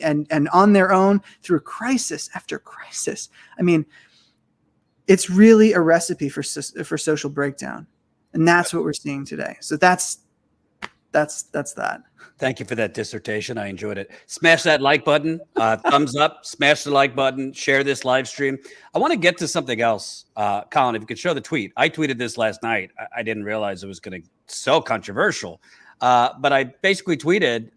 on their own through crisis after crisis. I mean, it's really a recipe for social breakdown, and that's what we're seeing today. So that's that. Thank you for that dissertation. I enjoyed it. Smash that like button, thumbs up, smash the like button, share this live stream. I want to get to something else. Colin, if you could show the tweet. I tweeted this last night. I didn't realize it was going to be so controversial. But I basically tweeted,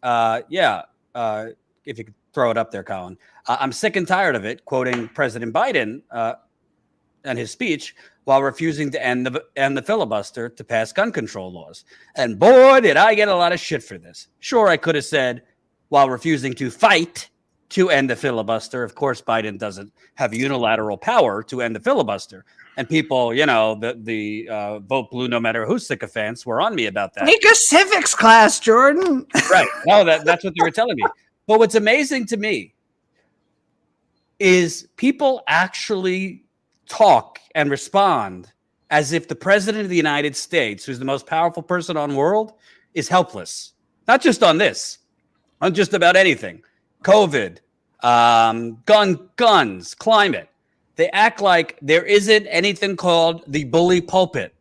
if you could throw it up there, Colin, I'm sick and tired of it, quoting President Biden and his speech while refusing to end the filibuster to pass gun control laws. And boy, did I get a lot of shit for this. Sure, I could have said while refusing to fight to end the filibuster. Of course, Biden doesn't have unilateral power to end the filibuster. And people, the vote blue no matter who sycophants were on me about that. Take a civics class, Jordan. Right. No, that's what they were telling me. But what's amazing to me is people actually talk and respond as if the president of the United States, who's the most powerful person on the world, is helpless. Not just on this, on just about anything. COVID, guns, climate. They act like there isn't anything called the bully pulpit.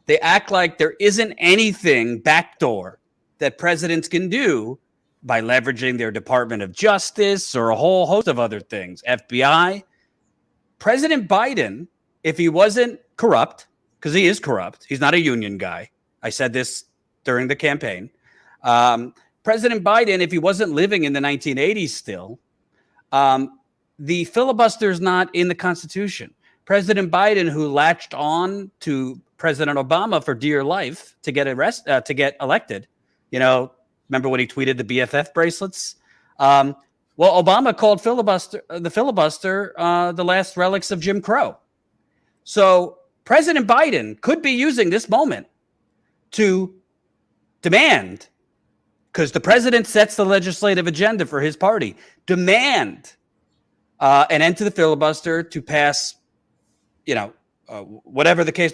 They act like there isn't anything backdoor that presidents can do by leveraging their Department of Justice or a whole host of other things, FBI. President Biden, if he wasn't corrupt, because he is corrupt, he's not a union guy. I said this during the campaign. President Biden, if he wasn't living in the 1980s still, the filibuster is not in the Constitution. President Biden, who latched on to President Obama for dear life to get elected, remember when he tweeted the BFF bracelets? Well, Obama called the filibuster the last relics of Jim Crow. So President Biden could be using this moment to demand, because the president sets the legislative agenda for his party, demand an end to the filibuster to pass, whatever the case,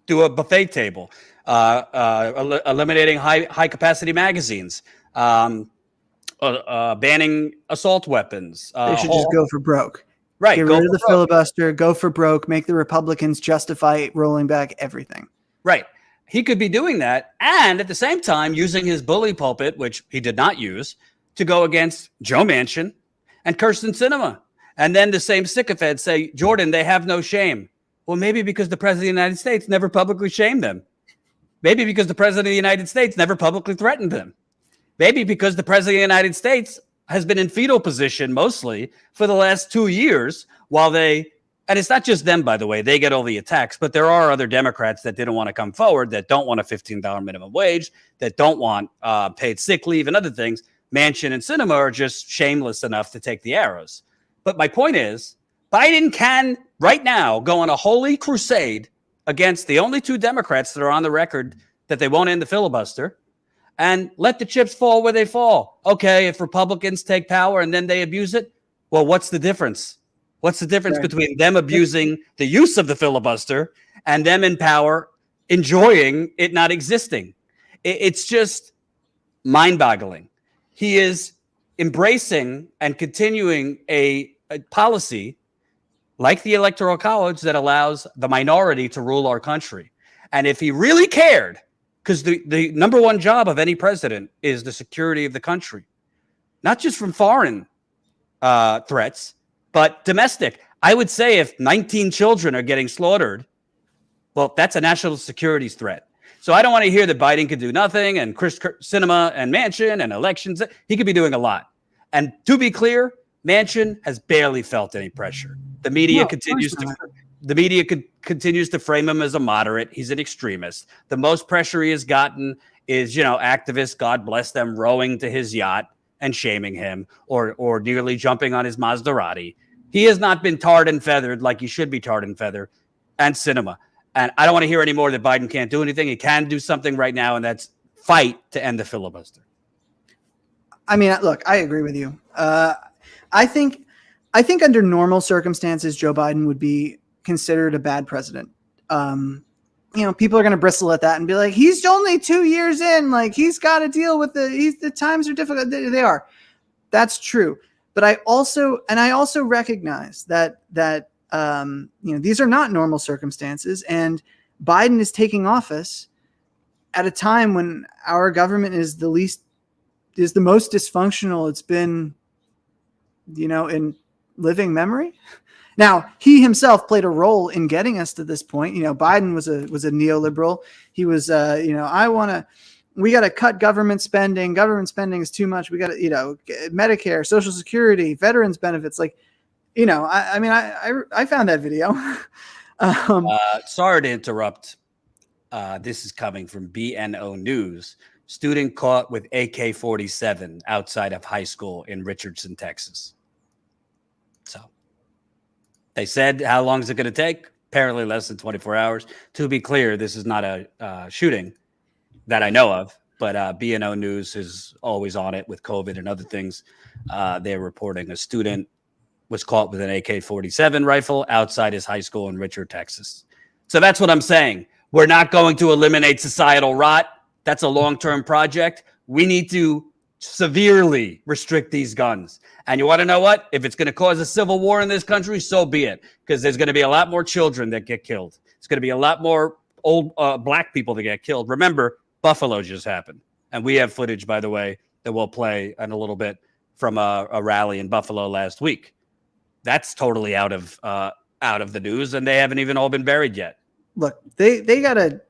do a buffet table, eliminating high capacity magazines, banning assault weapons. They should just go for broke. Right. Get rid of the filibuster, go for broke, make the Republicans justify rolling back everything. Right. He could be doing that and at the same time using his bully pulpit, which he did not use, to go against Joe Manchin and Kirsten Sinema. And then the same sycophants say, Jordan, they have no shame. Well, maybe because the president of the United States never publicly shamed them. Maybe because the president of the United States never publicly threatened them. Maybe because the president of the United States has been in fetal position mostly for the last 2 years while and it's not just them, by the way, they get all the attacks, but there are other Democrats that didn't want to come forward, that don't want a $15 minimum wage, that don't want paid sick leave and other things. Manchin and Sinema are just shameless enough to take the arrows. But my point is, Biden can right now go on a holy crusade against the only two Democrats that are on the record that they won't end the filibuster and let the chips fall where they fall. Okay, if Republicans take power and then they abuse it, well, what's the difference? What's the difference between them abusing the use of the filibuster and them in power enjoying it not existing? It's just mind-boggling. He is embracing and continuing a policy like the Electoral College that allows the minority to rule our country. And if he really cared, because the number one job of any president is the security of the country, not just from foreign threats, but domestic. I would say if 19 children are getting slaughtered, well, that's a national security threat. So I don't want to hear that Biden could do nothing and Sinema and Manchin and elections. He could be doing a lot. And to be clear, Manchin has barely felt any pressure. The media continues to frame him as a moderate. He's an extremist. The most pressure he has gotten is, activists, God bless them, rowing to his yacht and shaming him or nearly jumping on his Maserati. He has not been tarred and feathered like he should be tarred and feathered, and Sinema. And I don't want to hear any more that Biden can't do anything. He can do something right now, and that's fight to end the filibuster. I mean, look, I agree with you. I think under normal circumstances, Joe Biden would be considered a bad president. People are going to bristle at that and be like, he's only 2 years in, like he's got to deal with the times are difficult. They are. That's true. But I also recognize that these are not normal circumstances, and Biden is taking office at a time when our government is the most dysfunctional it's been, in living memory. Now, he himself played a role in getting us to this point. Biden was a neoliberal. He was, I want to, we got to cut government spending. Government spending is too much. We got to, Medicare, Social Security, veterans benefits. Like, I found that video. Sorry to interrupt. This is coming from BNO News. Student caught with AK-47 outside of high school in Richardson, Texas. So they said, how long is it going to take? Apparently less than 24 hours. To be clear, this is not a shooting that I know of, but BNO News is always on it with COVID and other things. They're reporting a student was caught with an AK-47 rifle outside his high school in Richard, Texas. So that's what I'm saying. We're not going to eliminate societal rot. That's a long-term project. We need to severely restrict these guns. And you want to know what? If it's going to cause a civil war in this country, so be it. Because there's going to be a lot more children that get killed. It's going to be a lot more old black people that get killed. Remember, Buffalo just happened. And we have footage, by the way, that we'll play in a little bit from a rally in Buffalo last week. That's totally out of the news, and they haven't even all been buried yet. Look, they got to,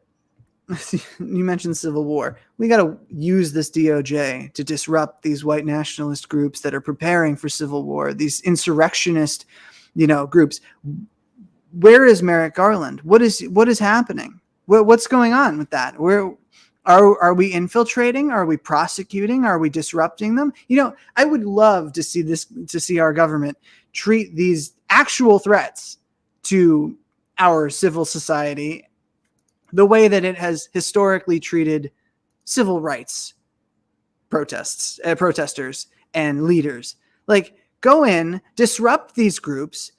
you mentioned civil war. We got to use this DOJ to disrupt these white nationalist groups that are preparing for civil war, these insurrectionist, groups. Where is Merrick Garland? What is happening? What's going on with that? Where are we infiltrating? Are we prosecuting? Are we disrupting them? I would love to see our government treat these actual threats to our civil society the way that it has historically treated civil rights protesters and leaders. Like, go in, disrupt these groups,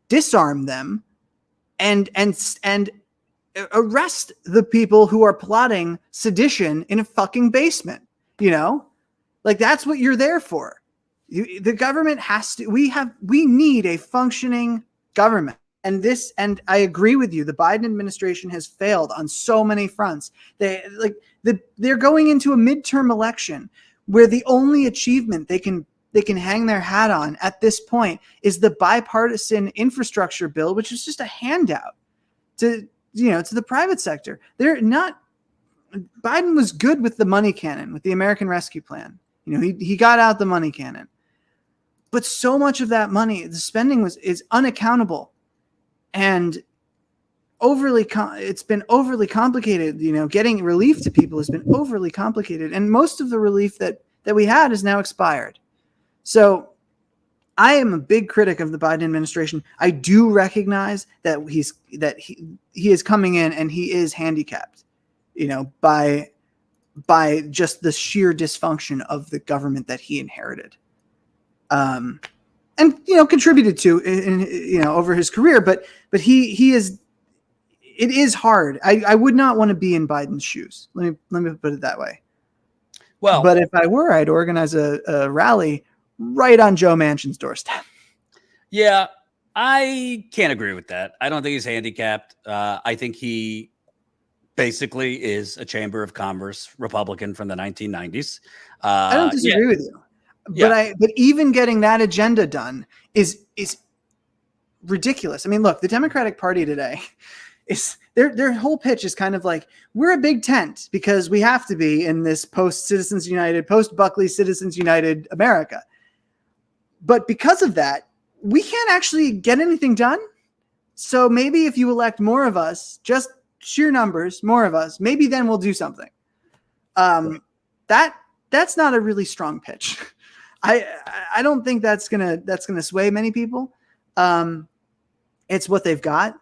disarm them, and arrest the people who are plotting sedition in a fucking basement. Like, that's what you're there for. The government has to. We need a functioning government. And I agree with you. The Biden administration has failed on so many fronts. They're going into a midterm election where the only achievement they can hang their hat on at this point is the bipartisan infrastructure bill, which is just a handout to the private sector. They're not. Biden was good with the money cannon, with the American Rescue Plan. He got out the money cannon, but so much of that money, the spending is unaccountable. And it's been overly complicated. Getting relief to people has been overly complicated. And most of the relief that we had is now expired. So I am a big critic of the Biden administration. I do recognize that he is coming in and he is handicapped, by just the sheer dysfunction of the government that he inherited. And contributed to over his career, but he is. It is hard. I would not want to be in Biden's shoes. Let me put it that way. Well, but if I were, I'd organize a rally right on Joe Manchin's doorstep. Yeah, I can't agree with that. I don't think he's handicapped. I think he basically is a Chamber of Commerce Republican from the 1990s. I don't disagree with you. But even getting that agenda done is ridiculous. I mean, look, the Democratic Party today is their whole pitch is kind of like, we're a big tent because we have to be in this post-Citizens United, post-Buckley Citizens United America. But because of that, we can't actually get anything done. So maybe if you elect more of us, just sheer numbers, more of us, maybe then we'll do something. That's not a really strong pitch. I don't think that's gonna sway many people. It's what they've got,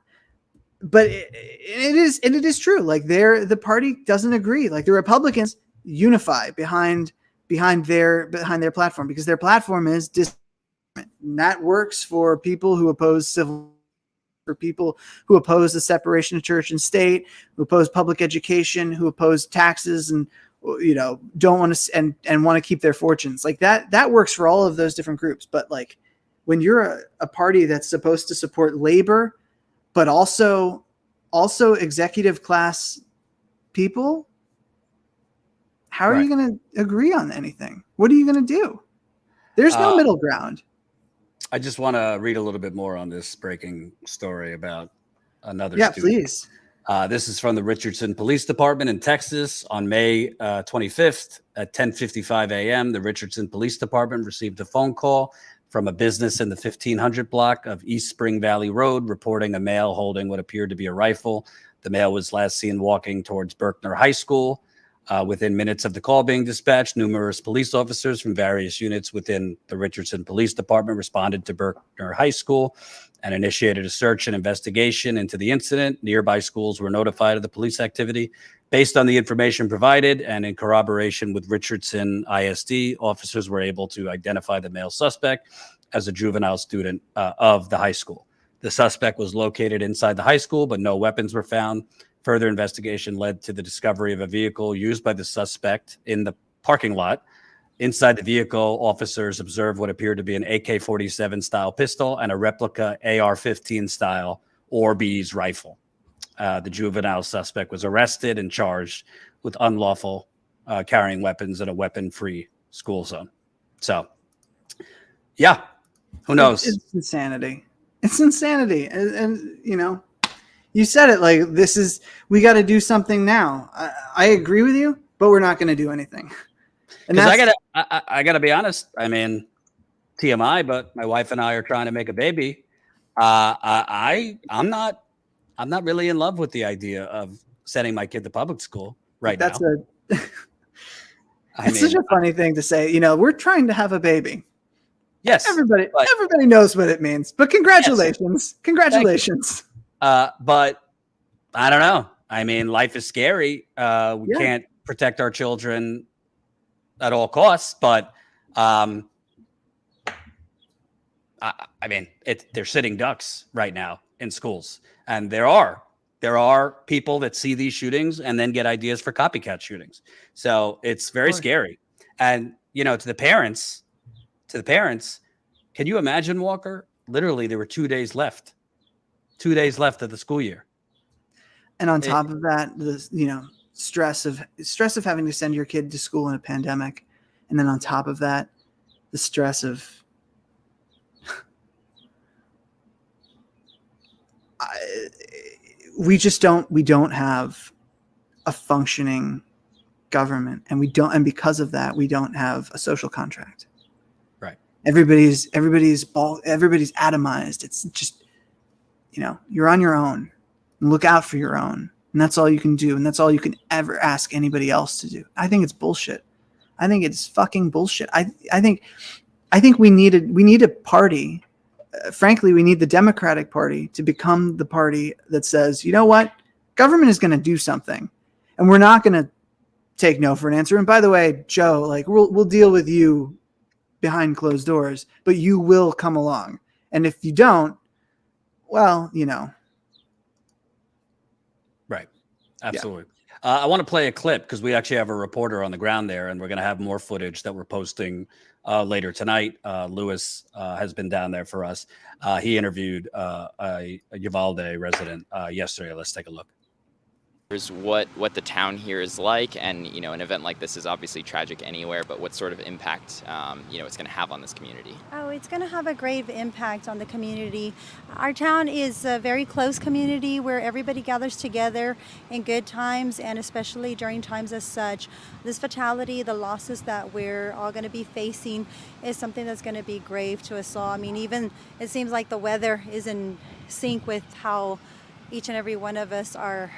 but it is true. Like, the party doesn't agree. Like, the Republicans unify behind their platform because their platform is disarmament. And that works for people who oppose for people who oppose the separation of church and state, who oppose public education, who oppose taxes, and don't want to and want to keep their fortunes. Like, that works for all of those different groups. But like, when you're a party that's supposed to support labor, but also executive class people, how are you going to agree on anything? What are you going to do? There's no middle ground. I just want to read a little bit more on this breaking story about another student. Please. This is from the Richardson Police Department in Texas on May 25th at 10:55 a.m. The Richardson Police Department received a phone call from a business in the 1500 block of East Spring Valley Road reporting a male holding what appeared to be a rifle. The male was last seen walking towards Berkner High School. Within minutes of the call being dispatched, numerous police officers from various units within the Richardson Police Department responded to Berkner High School and initiated a search and investigation into the incident. Nearby schools were notified of the police activity. Based on the information provided and in corroboration with Richardson ISD, officers were able to identify the male suspect as a juvenile student of the high school. The suspect was located inside the high school, but no weapons were found. Further investigation led to the discovery of a vehicle used by the suspect in the parking lot. Inside the vehicle, officers observed what appeared to be an AK-47 style pistol and a replica AR-15 style Orbeez rifle. The juvenile suspect was arrested and charged with unlawful carrying weapons in a weapon-free school zone. So, yeah, who knows? It's insanity. It's insanity. And you know, you said it like we got to do something now. I agree with you, but we're not going to do anything. And I gotta be honest. I mean, TMI, but my wife and I are trying to make a baby. I'm not really in love with the idea of sending my kid to public school right now. It's such a funny thing to say. You know, we're trying to have a baby. Yes, everybody knows what it means. But congratulations, yes. Congratulations. But I don't know. I mean, life is scary. We can't protect our children at all costs. But I mean, they're sitting ducks right now in schools, and there are people that see these shootings and then get ideas for copycat shootings. So it's very scary. And you know, to the parents, can you imagine, Walker? Literally, there were 2 days left. 2 days left of the school year. And on top of that, the stress of having to send your kid to school in a pandemic, and then on top of that, the stress of we don't have a functioning government, and because of that, we don't have a social contract. Right. Everybody's atomized. It's just, you know, you're on your own. Look out for your own. And that's all you can do. And that's all you can ever ask anybody else to do. I think it's bullshit. I think it's fucking bullshit. I think we need a party. Frankly, we need the Democratic Party to become the party that says, you know what? Government is going to do something, and we're not going to take no for an answer. And by the way, Joe, like we'll deal with you behind closed doors, but you will come along. And if you don't, well, you know. Right. Absolutely. Yeah. I want to play a clip because we actually have a reporter on the ground there, and we're going to have more footage that we're posting later tonight. Lewis has been down there for us. He interviewed a Uvalde resident yesterday. Let's take a look. Here's what the town here is like, and you know, an event like this is obviously tragic anywhere, but what sort of impact you know, it's going to have on this community? Oh, it's going to have a great impact on the community. Our town is a very close community where everybody gathers together in good times, and especially during times as such. This fatality, the losses that we're all going to be facing, is something that's going to be grave to us all. I mean, even it seems like the weather is in sync with how each and every one of us are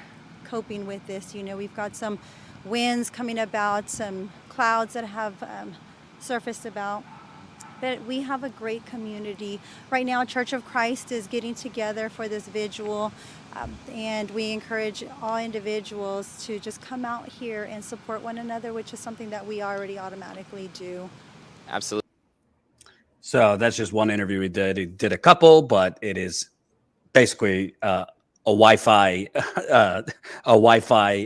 coping with this. You know, we've got some winds coming about, some clouds that have surfaced about, but we have a great community. Right now, Church of Christ is getting together for this vigil, and we encourage all individuals to just come out here and support one another, which is something that we already automatically do. Absolutely. So that's just one interview we did. He did a couple, but it is basically a Wi-Fi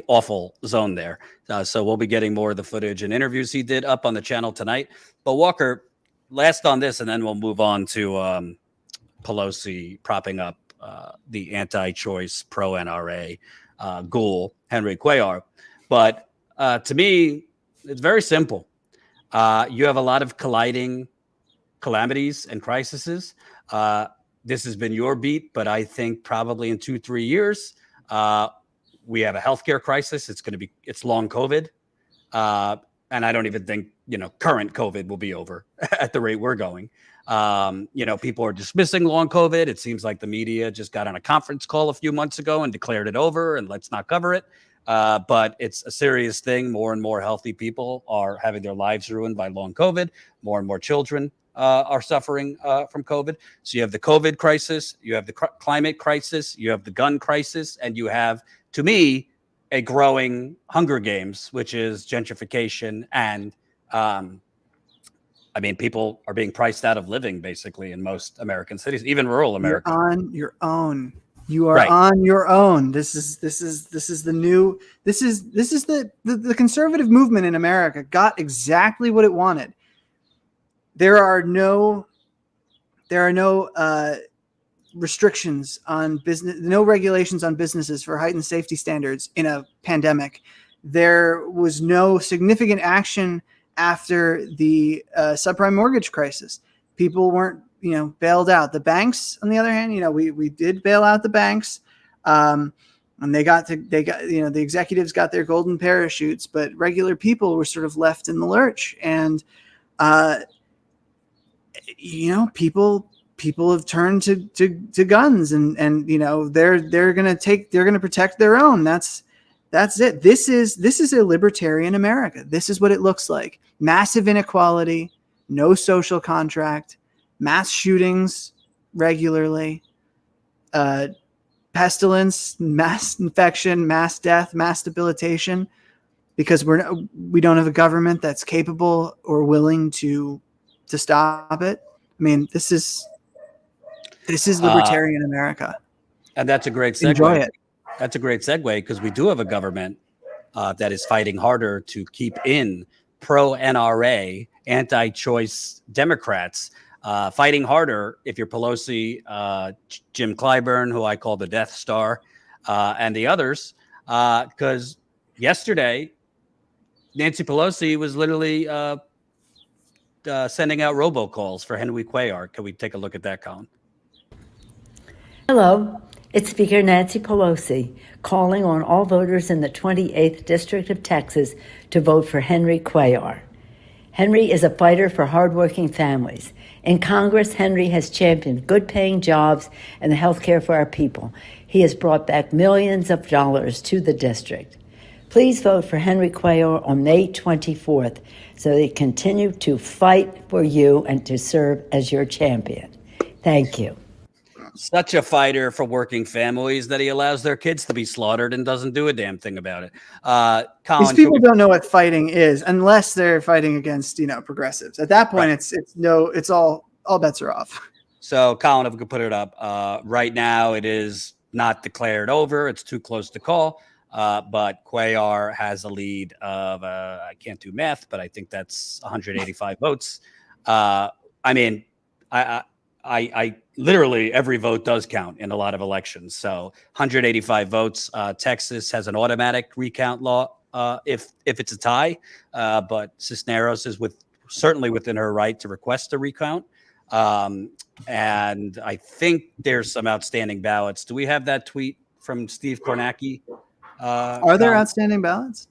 awful zone there. So we'll be getting more of the footage and interviews he did up on the channel tonight. But Walker, last on this, and then we'll move on to Pelosi propping up the anti-choice pro-NRA ghoul, Henry Cuellar. But to me, it's very simple. You have a lot of colliding calamities and crises. This has been your beat, but I think probably in 2-3 years, we have a healthcare crisis. It's long COVID. And I don't even think, current COVID will be over at the rate we're going. People are dismissing long COVID. It seems like the media just got on a conference call a few months ago and declared it over and let's not cover it. But it's a serious thing. More and more healthy people are having their lives ruined by long COVID. More and more children are suffering from COVID. So you have the COVID crisis, you have the climate crisis, you have the gun crisis, and you have, to me, a growing Hunger Games, which is gentrification. And people are being priced out of living basically in most American cities, even rural America. You're on your own. You are on your own. This is the conservative movement in America got exactly what it wanted. There are no restrictions on business, no regulations on businesses for heightened safety standards in a pandemic. There was no significant action after the subprime mortgage crisis. People weren't, bailed out. The banks, on the other hand, we did bail out the banks, and the executives got their golden parachutes, but regular people were sort of left in the lurch. And people have turned to guns, and they're going to protect their own. That's it. This is a libertarian America. This is what it looks like. Massive inequality, no social contract, mass shootings regularly, pestilence, mass infection, mass death, mass debilitation, because we don't have a government that's capable or willing to stop it. I mean, this is libertarian America. And that's a great segue. Enjoy it. That's a great segue, because we do have a government that is fighting harder to keep in pro-NRA, anti-choice Democrats, fighting harder if you're Pelosi, Jim Clyburn, who I call the Death Star, and the others, because yesterday, Nancy Pelosi was literally sending out robocalls for Henry Cuellar. Can we take a look at that, Colin? Hello, it's Speaker Nancy Pelosi calling on all voters in the 28th District of Texas to vote for Henry Cuellar. Henry is a fighter for hardworking families. In Congress, Henry has championed good-paying jobs and the health care for our people. He has brought back millions of dollars to the district. Please vote for Henry Cuellar on May 24th so they continue to fight for you and to serve as your champion. Thank you. Such a fighter for working families that he allows their kids to be slaughtered and doesn't do a damn thing about it. Colin, these people don't know what fighting is unless they're fighting against, progressives. At that point, right. it's all bets are off. So, Colin, if we could put it up right now, it is not declared over. It's too close to call. But Cuellar has a lead of, I can't do math, but I think that's 185 votes. I literally every vote does count in a lot of elections. So 185 votes. Texas has an automatic recount law if it's a tie, but Cisneros is certainly within her right to request a recount. And I think there's some outstanding ballots. Do we have that tweet from Steve Kornacki? Are there outstanding ballots?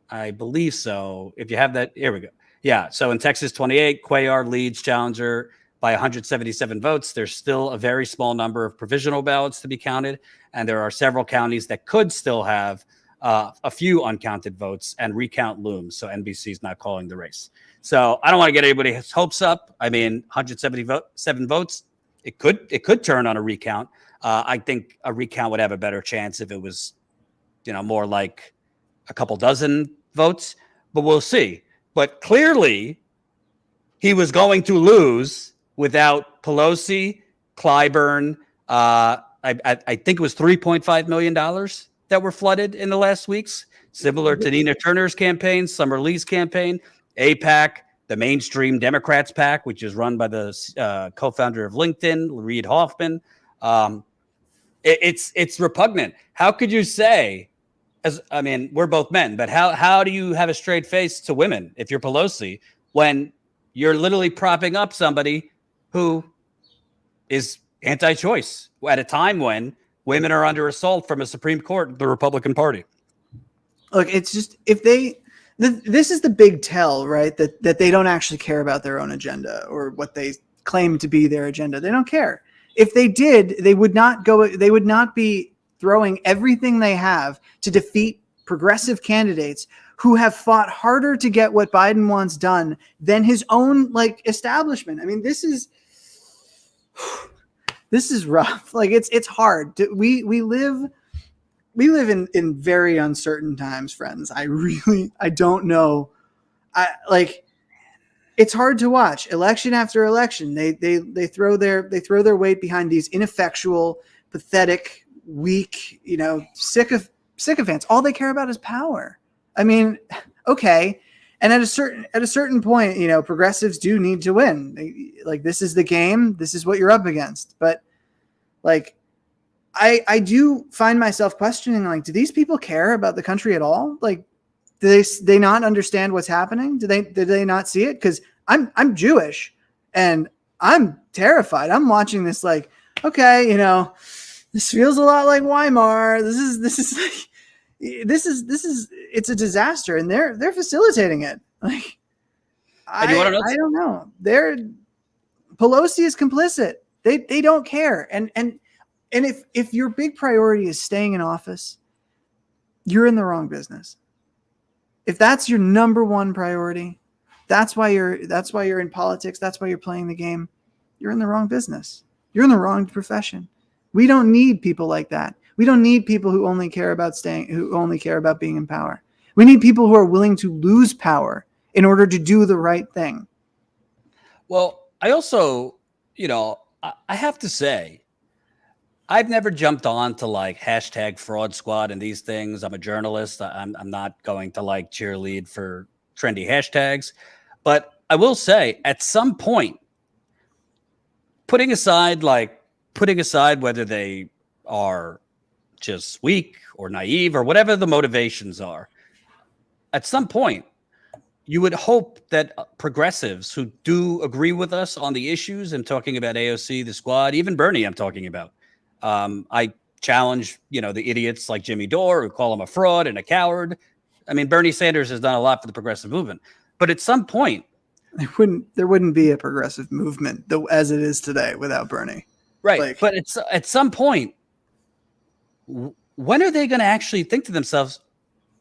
I believe so. If you have that, here we go. Yeah. So in Texas 28, Cuellar leads challenger by 177 votes. There's still a very small number of provisional ballots to be counted. And there are several counties that could still have a few uncounted votes, and recount looms. So NBC's not calling the race. So I don't want to get anybody's hopes up. 177 votes. It could turn on a recount. I think a recount would have a better chance if it was, more like a couple dozen votes, but we'll see. But clearly he was going to lose without Pelosi, Clyburn. I think it was $3.5 million that were flooded in the last weeks, similar to Nina Turner's campaign, Summer Lee's campaign, AIPAC, the mainstream Democrats PAC, which is run by the co-founder of LinkedIn, Reid Hoffman. It's repugnant. How could you say, we're both men, but how do you have a straight face to women if you're Pelosi when you're literally propping up somebody who is anti-choice at a time when women are under assault from a Supreme Court, the Republican Party. Look, it's just this is the big tell, right? That they don't actually care about their own agenda or what they claim to be their agenda. They don't care. If they did, they would not be throwing everything they have to defeat progressive candidates who have fought harder to get what Biden wants done than his own establishment. I mean, this is rough. Like it's hard. We live in very uncertain times, friends. I don't know. It's hard to watch election after election. They throw their weight behind these ineffectual, pathetic, weak, sycophants. All they care about is power. I mean, okay. And at a certain point, progressives do need to win. This is the game. This is what you're up against. But I do find myself questioning, do these people care about the country at all? Do they not understand what's happening? Did they not see it? Because I'm Jewish and I'm terrified. I'm watching this okay, this feels a lot like Weimar. This is it's a disaster, and they're facilitating it. I don't know. Pelosi is complicit. They don't care. And if your big priority is staying in office, you're in the wrong business. If that's your number one priority, that's why you're in politics, that's why you're playing the game, you're in the wrong business. You're in the wrong profession. We don't need people like that. We don't need people who only care about being in power. We need people who are willing to lose power in order to do the right thing. Well, I also, I have to say, I've never jumped on to hashtag fraud squad and these things. I'm a journalist. I'm not going to cheerlead for trendy hashtags, but I will say at some point, putting aside whether they are just weak or naive or whatever the motivations are, at some point, you would hope that progressives who do agree with us on the issues, I'm talking about AOC, the squad, even Bernie I'm talking about. I challenge, the idiots like Jimmy Dore who call him a fraud and a coward. I mean, Bernie Sanders has done a lot for the progressive movement, but at some point, there wouldn't be a progressive movement as it is today without Bernie. Right. But it's at some point, when are they going to actually think to themselves,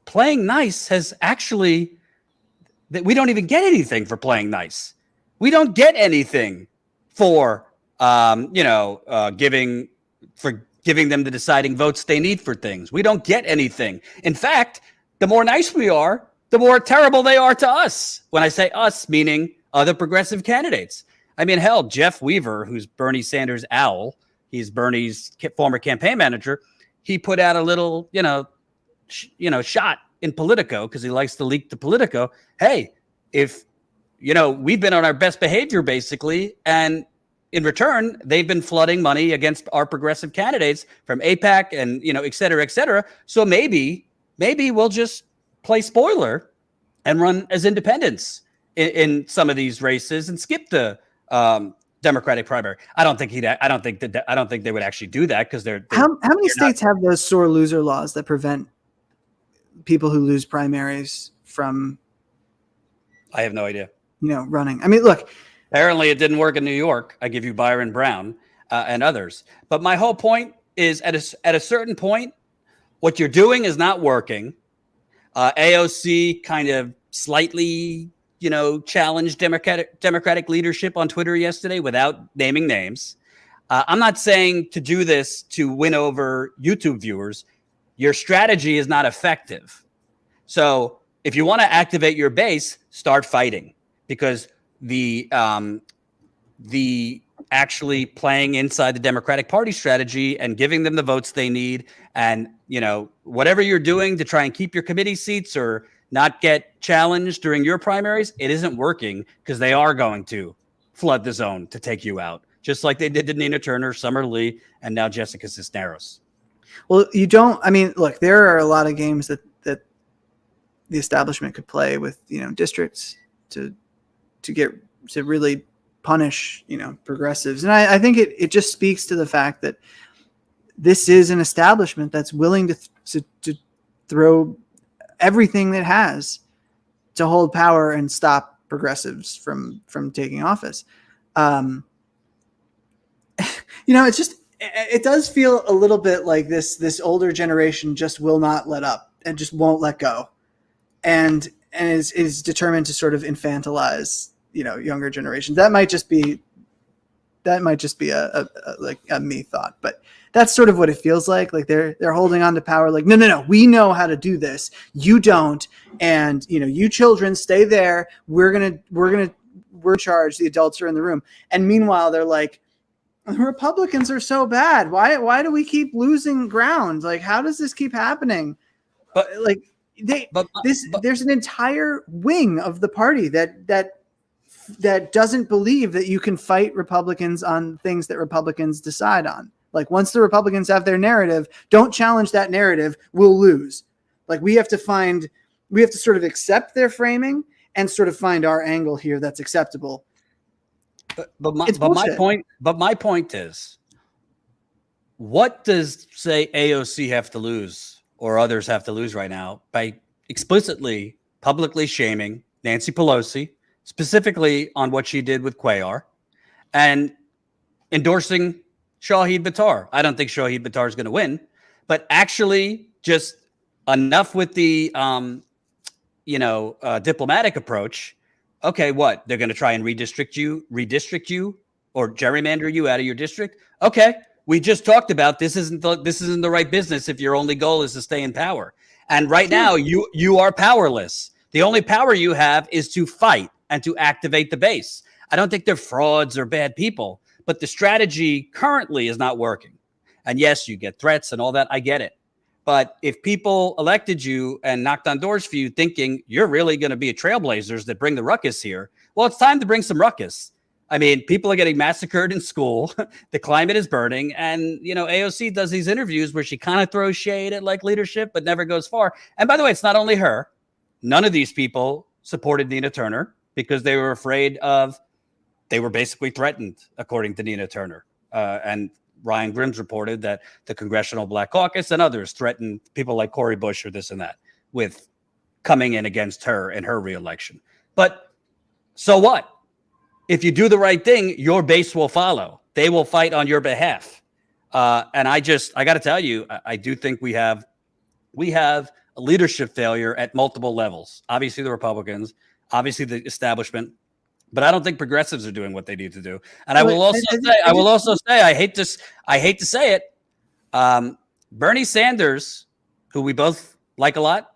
playing nice has actually, that we don't even get anything for playing nice. We don't get anything for, giving them the deciding votes they need for things. We don't get anything. In fact, the more nice we are, the more terrible they are to us. When I say us, meaning other progressive candidates. I mean, hell, Jeff Weaver, who's Bernie Sanders' owl, he's Bernie's former campaign manager. He put out a little, shot in Politico because he likes to leak to Politico. Hey, if, we've been on our best behavior basically, and in return, they've been flooding money against our progressive candidates from AIPAC and, et cetera, et cetera. So maybe we'll just play spoiler and run as independents in some of these races and skip the Democratic primary. I don't think they would actually do that because they're how many states have those sore loser laws that prevent people who lose primaries from? I have no idea. Running. I mean, look. Apparently, it didn't work in New York. I give you Byron Brown and others. But my whole point is, at a certain point, what you're doing is not working. AOC kind of slightly, challenged Democratic leadership on Twitter yesterday without naming names. I'm not saying to do this to win over YouTube viewers. Your strategy is not effective. So if you want to activate your base, start fighting, because the actually playing inside the Democratic Party strategy and giving them the votes they need, and whatever you're doing to try and keep your committee seats or not get challenged during your primaries, it isn't working, because they are going to flood the zone to take you out, just like they did to Nina Turner, Summer Lee, and now Jessica Cisneros. Well, look, there are a lot of games that the establishment could play with, districts to really punish, progressives. And I think it just speaks to the fact that this is an establishment that's willing to throw everything that has to hold power and stop progressives from taking office. It's just, it does feel a little bit like this older generation just will not let up and just won't let go, and is determined to sort of infantilize, younger generations. That might just be a me thought, but that's sort of what it feels like. Like they're holding on to power. Like, no, we know how to do this. You don't. And you children stay there. We're in charge. The adults are in the room. And meanwhile, they're like, Republicans are so bad. Why do we keep losing ground? Like, how does this keep happening? But like there's an entire wing of the party that doesn't believe that you can fight Republicans on things that Republicans decide on. Like, once the Republicans have their narrative, don't challenge that narrative, we'll lose. Like, we have to sort of accept their framing and sort of find our angle here that's acceptable. But my point is, what does, say, AOC have to lose or others have to lose right now by explicitly publicly shaming Nancy Pelosi, specifically on what she did with Cuellar, and endorsing Shahid Buttar? I don't think Shahid Buttar is going to win, but actually just enough with the diplomatic approach. Okay, what? They're going to try and redistrict you or gerrymander you out of your district? Okay, we just talked about this isn't the right business if your only goal is to stay in power. And right now you are powerless. The only power you have is to fight and to activate the base. I don't think they're frauds or bad people, but the strategy currently is not working. And yes, you get threats and all that. I get it. But if people elected you and knocked on doors for you thinking you're really going to be a trailblazers that bring the ruckus here, well, it's time to bring some ruckus. I mean, people are getting massacred in school. The climate is burning. And, AOC does these interviews where she kind of throws shade at like leadership, but never goes far. And by the way, it's not only her. None of these people supported Nina Turner because they were they were basically threatened, according to Nina Turner. And Ryan Grimm's reported that the Congressional Black Caucus and others threatened people like Cori Bush or this and that with coming in against her in her reelection. But so what? If you do the right thing, your base will follow. They will fight on your behalf. And I got to tell you, I do think we have a leadership failure at multiple levels. Obviously the Republicans, obviously the establishment, but I don't think progressives are doing what they need to do. And I will also say, I hate to say it. Bernie Sanders, who we both like a lot,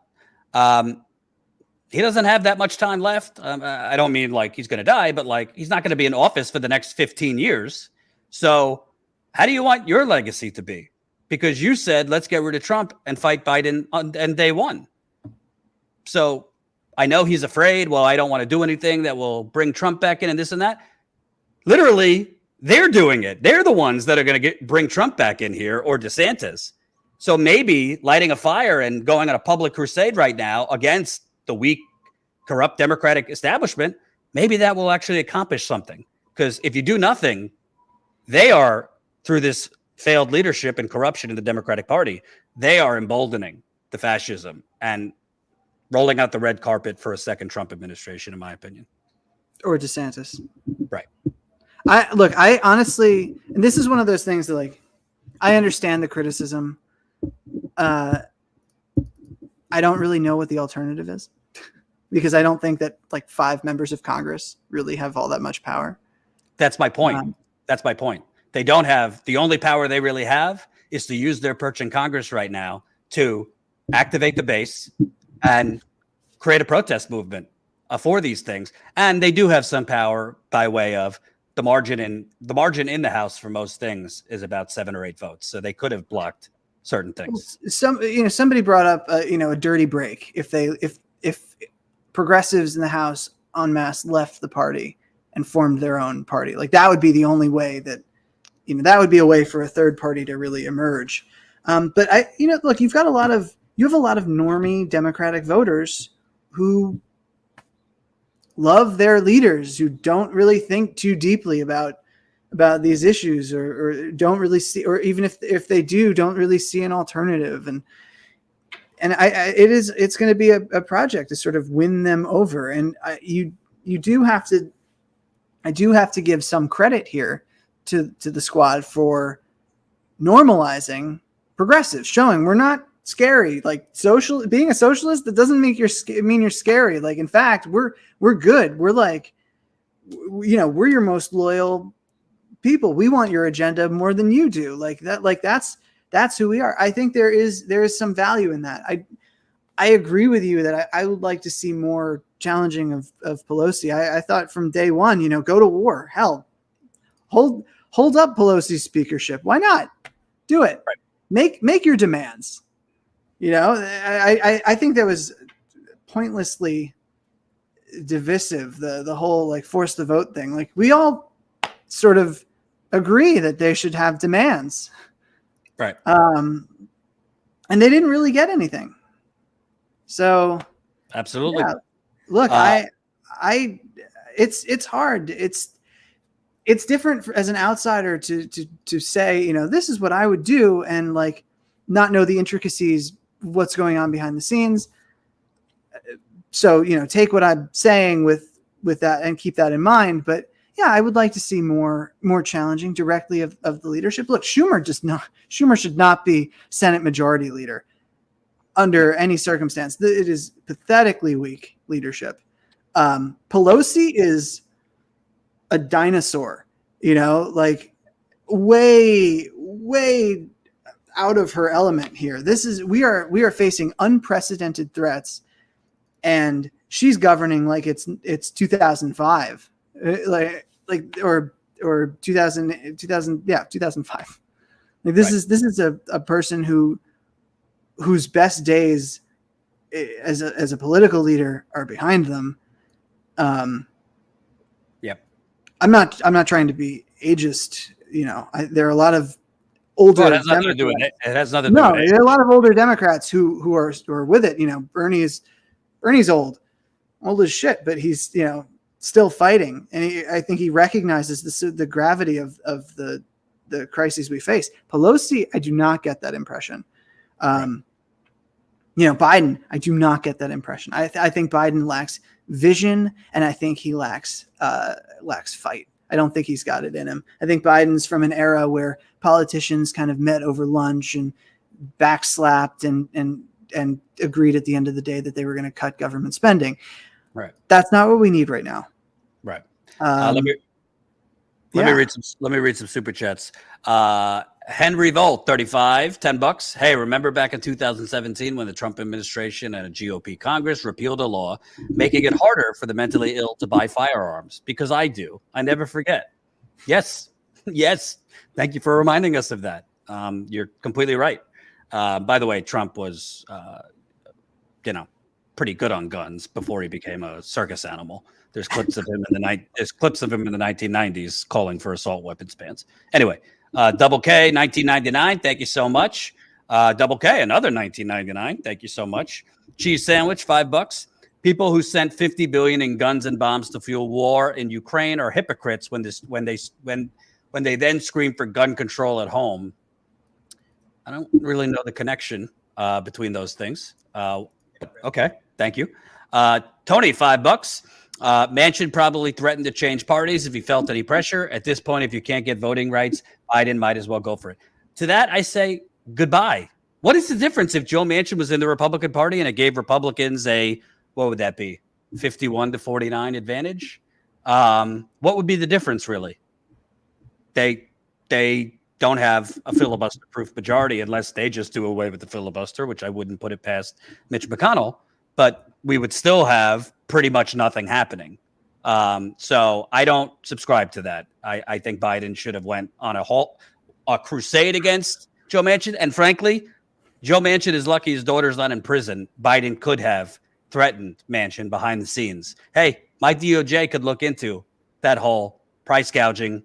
he doesn't have that much time left. I don't mean like he's going to die, but like he's not going to be in office for the next 15 years. So how do you want your legacy to be? Because you said, let's get rid of Trump and fight Biden on day one. So I know he's afraid. Well, I don't want to do anything that will bring Trump back in and this and that. Literally, they're doing it. They're the ones that are going to bring Trump back in here, or DeSantis. So maybe lighting a fire and going on a public crusade right now against the weak, corrupt Democratic establishment, maybe that will actually accomplish something. Because if you do nothing, they are, through this failed leadership and corruption in the Democratic Party, they are emboldening the fascism and rolling out the red carpet for a second Trump administration, in my opinion. Or DeSantis. Right. I honestly, and this is one of those things that, like, I understand the criticism. I don't really know what the alternative is because I don't think that like 5 members of Congress really have all that much power. That's my point. That's my point. They don't have, the only power they really have is to use their perch in Congress right now to activate the base and create a protest movement for these things. And they do have some power by way of the margin in the House for most things is about 7 or 8 votes. So they could have blocked certain things. Somebody brought up, a dirty break. If progressives in the House en masse left the party and formed their own party, like that would be the only way that, that would be a way for a third party to really emerge. But look, you have a lot of normie Democratic voters who love their leaders, who don't really think too deeply about about these issues, or don't really see, or even if they do, don't really see an alternative. And it's going to be a project to sort of win them over. And I do have to give some credit here to the squad for normalizing progressives, showing we're not scary. Like being a socialist, that doesn't mean you're scary. Like, in fact, we're good. We're like, we're your most loyal people. We want your agenda more than you do. That's who we are. I think there is some value in that. I agree with you that I would like to see more challenging of Pelosi. I thought from day one, go to war. Hell, hold up Pelosi's speakership. Why not? Do it. Right. Make your demands. I think that was pointlessly divisive. The whole like force the vote thing. Like, we all sort of agree that they should have demands. Right. And they didn't really get anything. So absolutely. Yeah. Look, it's hard. It's different as an outsider to say, this is what I would do, and like not know the intricacies of what's going on behind the scenes. So, take what I'm saying with that and keep that in mind. But yeah, I would like to see more challenging directly of the leadership. Look, Schumer should not be Senate Majority Leader under any circumstance. It is pathetically weak leadership. Pelosi is a dinosaur, like way out of her element here. We are facing unprecedented threats, and she's governing like it's 2005, or 2005. Like, this is a person whose best days as a political leader are behind them. Yep. I'm not trying to be ageist. There are a lot of older. Well, it has nothing to do with it. It has nothing to do with it. There are a lot of older Democrats who are with it. Bernie's old as shit, but he's still fighting, and I think he recognizes the gravity of the crises we face. Pelosi, I do not get that impression. Biden, I do not get that impression. I think Biden lacks vision, and I think he lacks fight. I don't think he's got it in him. I think Biden's from an era where politicians kind of met over lunch and backslapped and agreed at the end of the day that they were going to cut government spending. Right. That's not what we need right now. Right. Let me read some super chats. Henry Volt, 35, $10. Hey, remember back in 2017 when the Trump administration and a GOP Congress repealed a law making it harder for the mentally ill to buy firearms? Because I do. I never forget. Yes. Thank you for reminding us of that. You're completely right. By the way, Trump was, pretty good on guns before he became a circus animal. There's clips of him in the 1990s calling for assault weapons bans. Anyway. Double K, 1999. Thank you so much. Double K, another 1999. Thank you so much. Cheese sandwich, $5. People who sent $50 billion in guns and bombs to fuel war in Ukraine are hypocrites when they then scream for gun control at home. I don't really know the connection between those things. Okay, thank you. Tony, $5. Manchin probably threatened to change parties if he felt any pressure. At this point, if you can't get voting rights, Biden might as well go for it. To that, I say goodbye. What is the difference if Joe Manchin was in the Republican Party and it gave Republicans what would that be, 51-49 advantage? What would be the difference, really? They don't have a filibuster-proof majority unless they just do away with the filibuster, which I wouldn't put it past Mitch McConnell. But we would still have pretty much nothing happening. So I don't subscribe to that. I think Biden should have went on a crusade against Joe Manchin. And frankly, Joe Manchin is lucky his daughter's not in prison. Biden could have threatened Manchin behind the scenes. Hey, my DOJ could look into that whole price gouging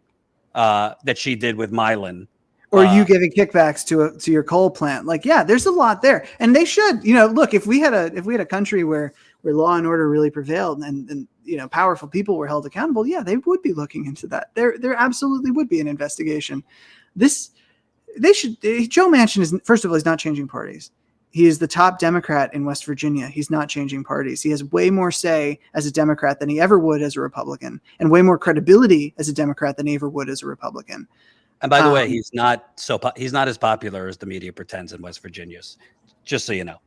that she did with Mylan. Or you giving kickbacks to your coal plant. Like, yeah, there's a lot there. And they should, look, if we had a country where law and order really prevailed and powerful people were held accountable, yeah, they would be looking into that. There absolutely would be an investigation. Joe Manchin is, first of all, he's not changing parties. He is the top Democrat in West Virginia. He's not changing parties. He has way more say as a Democrat than he ever would as a Republican, and way more credibility as a Democrat than he ever would as a Republican. And by the way, he's not as popular as the media pretends in West Virginia. Just so you know.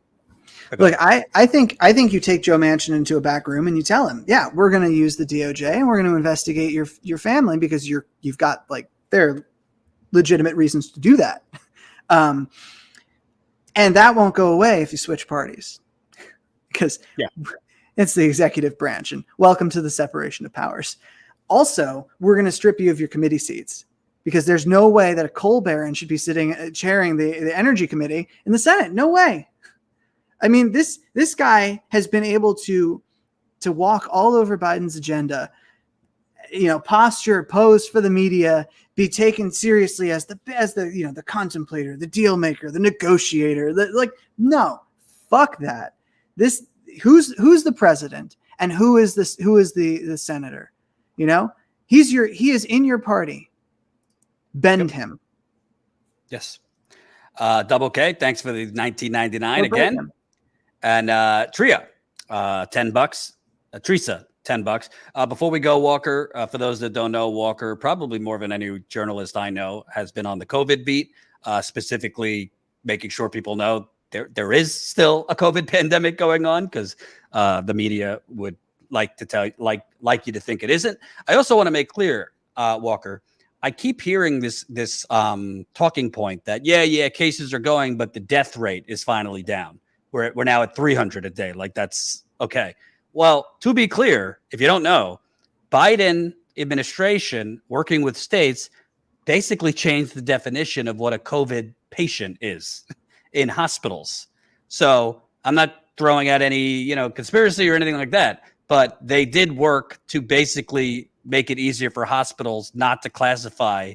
Look, I think you take Joe Manchin into a back room and you tell him, yeah, we're going to use the DOJ and we're going to investigate your family because you've got there are legitimate reasons to do that. And that won't go away if you switch parties, because it's the executive branch, and welcome to the separation of powers. Also, we're going to strip you of your committee seats, because there's no way that a coal baron should be chairing the energy committee in the Senate. No way. I mean, this guy has been able to walk all over Biden's agenda, posture, pose for the media, be taken seriously as the contemplator, the deal maker, the negotiator. No, fuck that. Who's the president and who is the senator? He is in your party. Bend him. Yes. Double K, thanks for the $19.99 again. And Tria, $10. Teresa, $10. Before we go, Walker, for those that don't know, Walker, probably more than any journalist I know, has been on the COVID beat, specifically making sure people know there is still a COVID pandemic going on, because the media would like to like you to think it isn't. I also want to make clear, Walker, I keep hearing this talking point that cases are going, but the death rate is finally down. We're now at 300 a day. That's okay. Well, to be clear, if you don't know, Biden administration working with states basically changed the definition of what a COVID patient is in hospitals. So I'm not throwing out any, conspiracy or anything like that, but they did work to basically make it easier for hospitals not to classify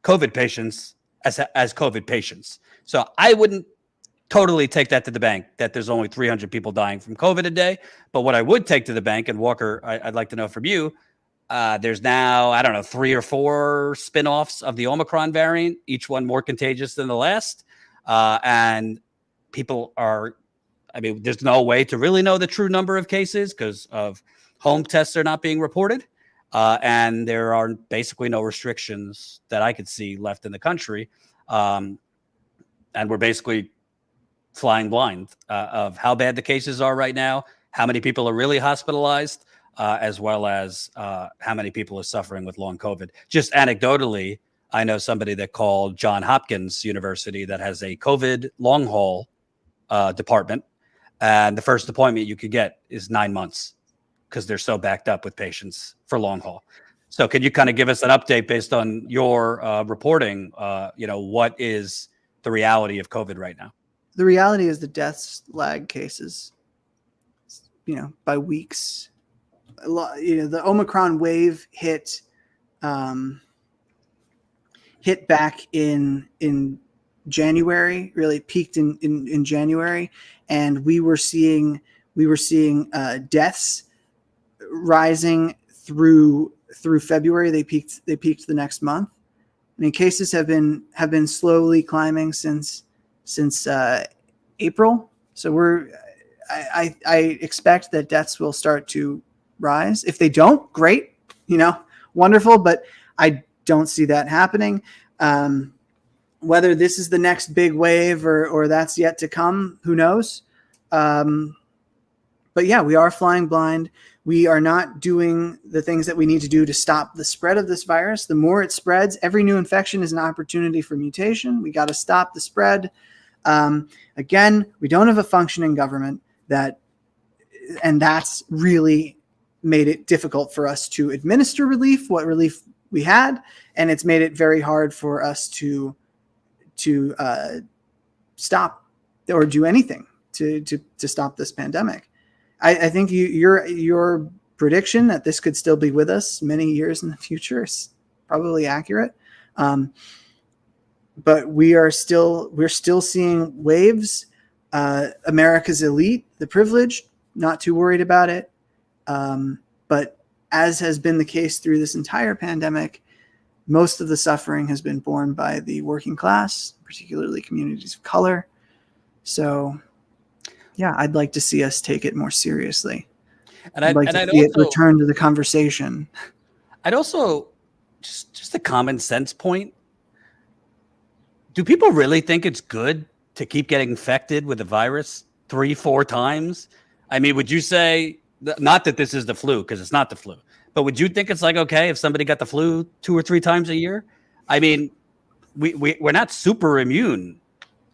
COVID patients as COVID patients. So I wouldn't totally take that to the bank that there's only 300 people dying from COVID a day. But what I would take to the bank, and Walker, I'd like to know from you, there's now, 3 or 4 spinoffs of the Omicron variant, each one more contagious than the last. And people there's no way to really know the true number of cases because of home tests are not being reported. And there are basically no restrictions that I could see left in the country. And we're basically flying blind of how bad the cases are right now, how many people are really hospitalized, as well as how many people are suffering with long COVID. Just anecdotally, I know somebody that called Johns Hopkins University that has a COVID long haul department, and the first appointment you could get is 9 months because they're so backed up with patients for long haul. So can you kind of give us an update based on your reporting? What is the reality of COVID right now? The reality is the deaths lag cases, by weeks. The Omicron wave hit back in January, really peaked in January, and we were seeing deaths rising through February. They peaked the next month. I mean, cases have been slowly climbing since April. So I expect that deaths will start to rise. If they don't, great, wonderful. But I don't see that happening. Whether this is the next big wave or that's yet to come, who knows? But yeah, we are flying blind. We are not doing the things that we need to do to stop the spread of this virus. The more it spreads, every new infection is an opportunity for mutation. We got to stop the spread. Again, we don't have a functioning government and that's really made it difficult for us to administer relief, what relief we had, and it's made it very hard for us to stop or do anything to stop this pandemic. I think your prediction that this could still be with us many years in the future is probably accurate. But we're still seeing waves. America's elite, the privileged, not too worried about it. But as has been the case through this entire pandemic, most of the suffering has been borne by the working class, particularly communities of color. So, yeah, I'd like to see us take it more seriously. And I'd like to see it return to the conversation. I'd also, just a common sense point, do people really think it's good to keep getting infected with the virus 3-4 times? I mean, would you say, not that this is the flu, because it's not the flu, but would you think it's like, okay, if somebody got the flu 2 or 3 times a year? I mean, we're not super immune.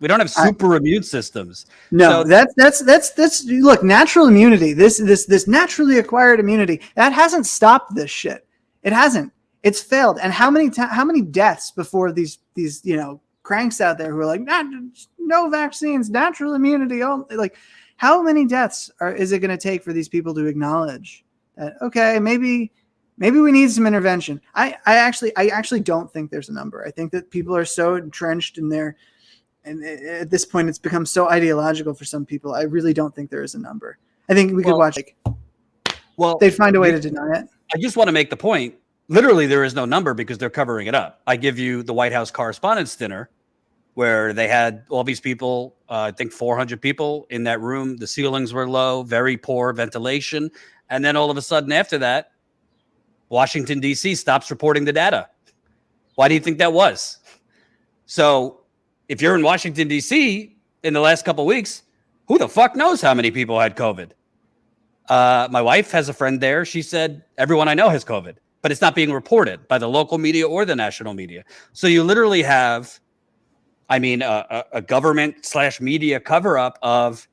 We don't have super immune systems. No, so that's look, natural immunity, this naturally acquired immunity, that hasn't stopped this shit. It hasn't. It's failed. And how many deaths before these cranks out there who are like, no vaccines, natural immunity, like, how many deaths is it going to take for these people to acknowledge that, okay, maybe we need some intervention? I actually don't think there's a number. I think that people are so entrenched in their, and at this point it's become so ideological for some people. I really don't think there is a number. I think we could watch, they'd find a way to deny it. I just want to make the point, literally there is no number because they're covering it up. I give you the White House Correspondents' Dinner, where they had all these people, I think 400 people in that room. The ceilings were low, very poor ventilation. And then all of a sudden after that, Washington, D.C. stops reporting the data. Why do you think that was? So if you're in Washington, D.C. in the last couple of weeks, who the fuck knows how many people had COVID? My wife has a friend there. She said, everyone I know has COVID, but it's not being reported by the local media or the national media. So you literally have, a government/media cover up of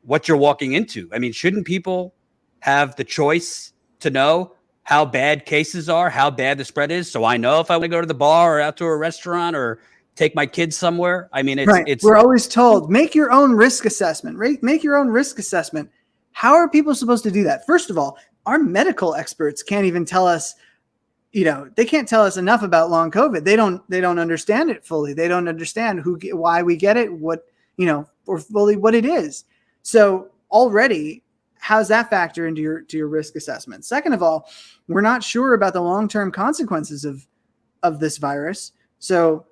what you're walking into. I mean, shouldn't people have the choice to know how bad cases are, how bad the spread is? So I know if I want to go to the bar or out to a restaurant or take my kids somewhere. I mean, we're always told, make your own risk assessment, right? Make your own risk assessment. How are people supposed to do that? First of all, our medical experts can't even tell us, they can't tell us enough about long COVID. They don't understand it fully. They don't understand why we get it, or fully what it is. So already, how's that factor into your risk assessment? Second of all, we're not sure about the long-term consequences of this virus. So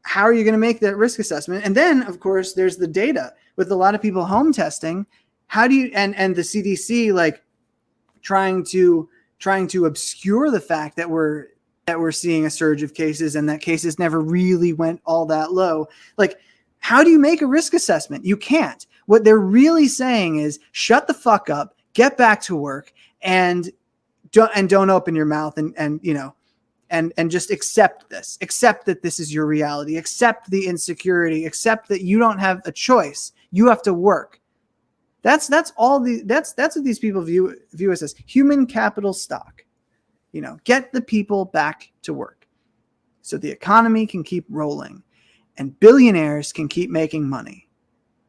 how are you going to make that risk assessment? And then, of course, there's the data with a lot of people home testing. How do you, and the CDC, like, trying to obscure the fact that we're seeing a surge of cases and that cases never really went all that low. Like, how do you make a risk assessment? You can't. What they're really saying is shut the fuck up, get back to work, and don't open your mouth and just accept this. Accept that this is your reality. Accept the insecurity. Accept that you don't have a choice. You have to work. That's what these people view us as, human capital stock. Get the people back to work so the economy can keep rolling and billionaires can keep making money.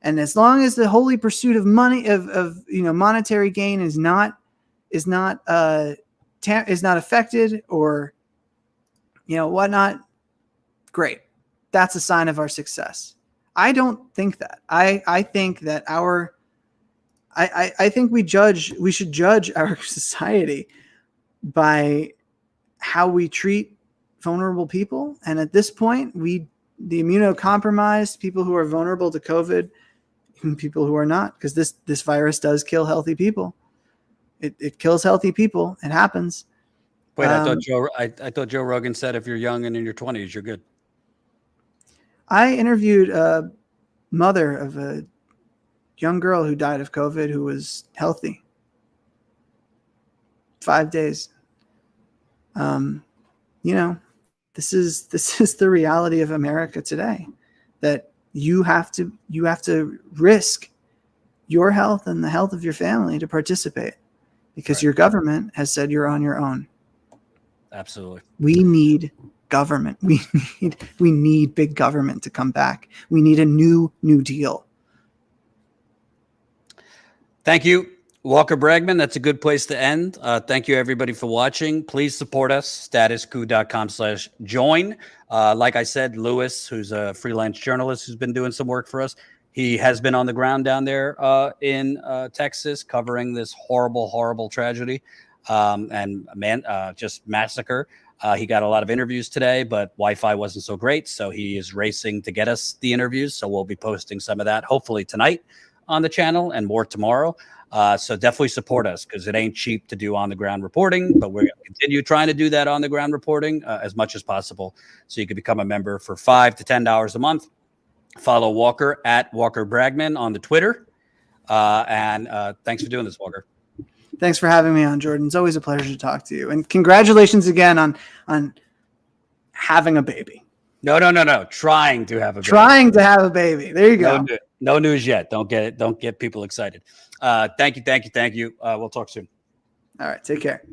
And as long as the holy pursuit of money, of monetary gain is not affected or whatnot, great. That's a sign of our success. I don't think that. I think that I think we should judge our society by how we treat vulnerable people. And at this point, the immunocompromised, people who are vulnerable to COVID, and people who are not, because this virus does kill healthy people. It kills healthy people. It happens. Wait, I thought Joe Rogan said if you're young and in your 20s, you're good. I interviewed a mother of a young girl who died of COVID who was healthy. 5 days. This is the reality of America today, that you have to risk your health and the health of your family to participate because your government has said you're on your own. Absolutely. We need government. We need big government to come back. We need a New Deal. Thank you, Walker Bragman. That's a good place to end. Thank you, everybody, for watching. Please support us, statuscoup.com/join. Like I said, Lewis, who's a freelance journalist who's been doing some work for us, He has been on the ground down there in Texas, covering this horrible, horrible tragedy and just massacre. He got a lot of interviews today, but Wi-Fi wasn't so great, so he is racing to get us the interviews. So we'll be posting some of that hopefully tonight on the channel and more tomorrow. So definitely support us, because it ain't cheap to do on the ground reporting, but we're going to continue trying to do that on the ground reporting as much as possible. So you can become a member for $5 to $10 a month. Follow Walker at Walker Bragman on the Twitter. And thanks for doing this, Walker. Thanks for having me on, Jordan. It's always a pleasure to talk to you. And congratulations again on having a baby. No. Trying to have a baby. Trying to have a baby. There you go. No news yet. Don't get people excited. Thank you. We'll talk soon. All right. Take care.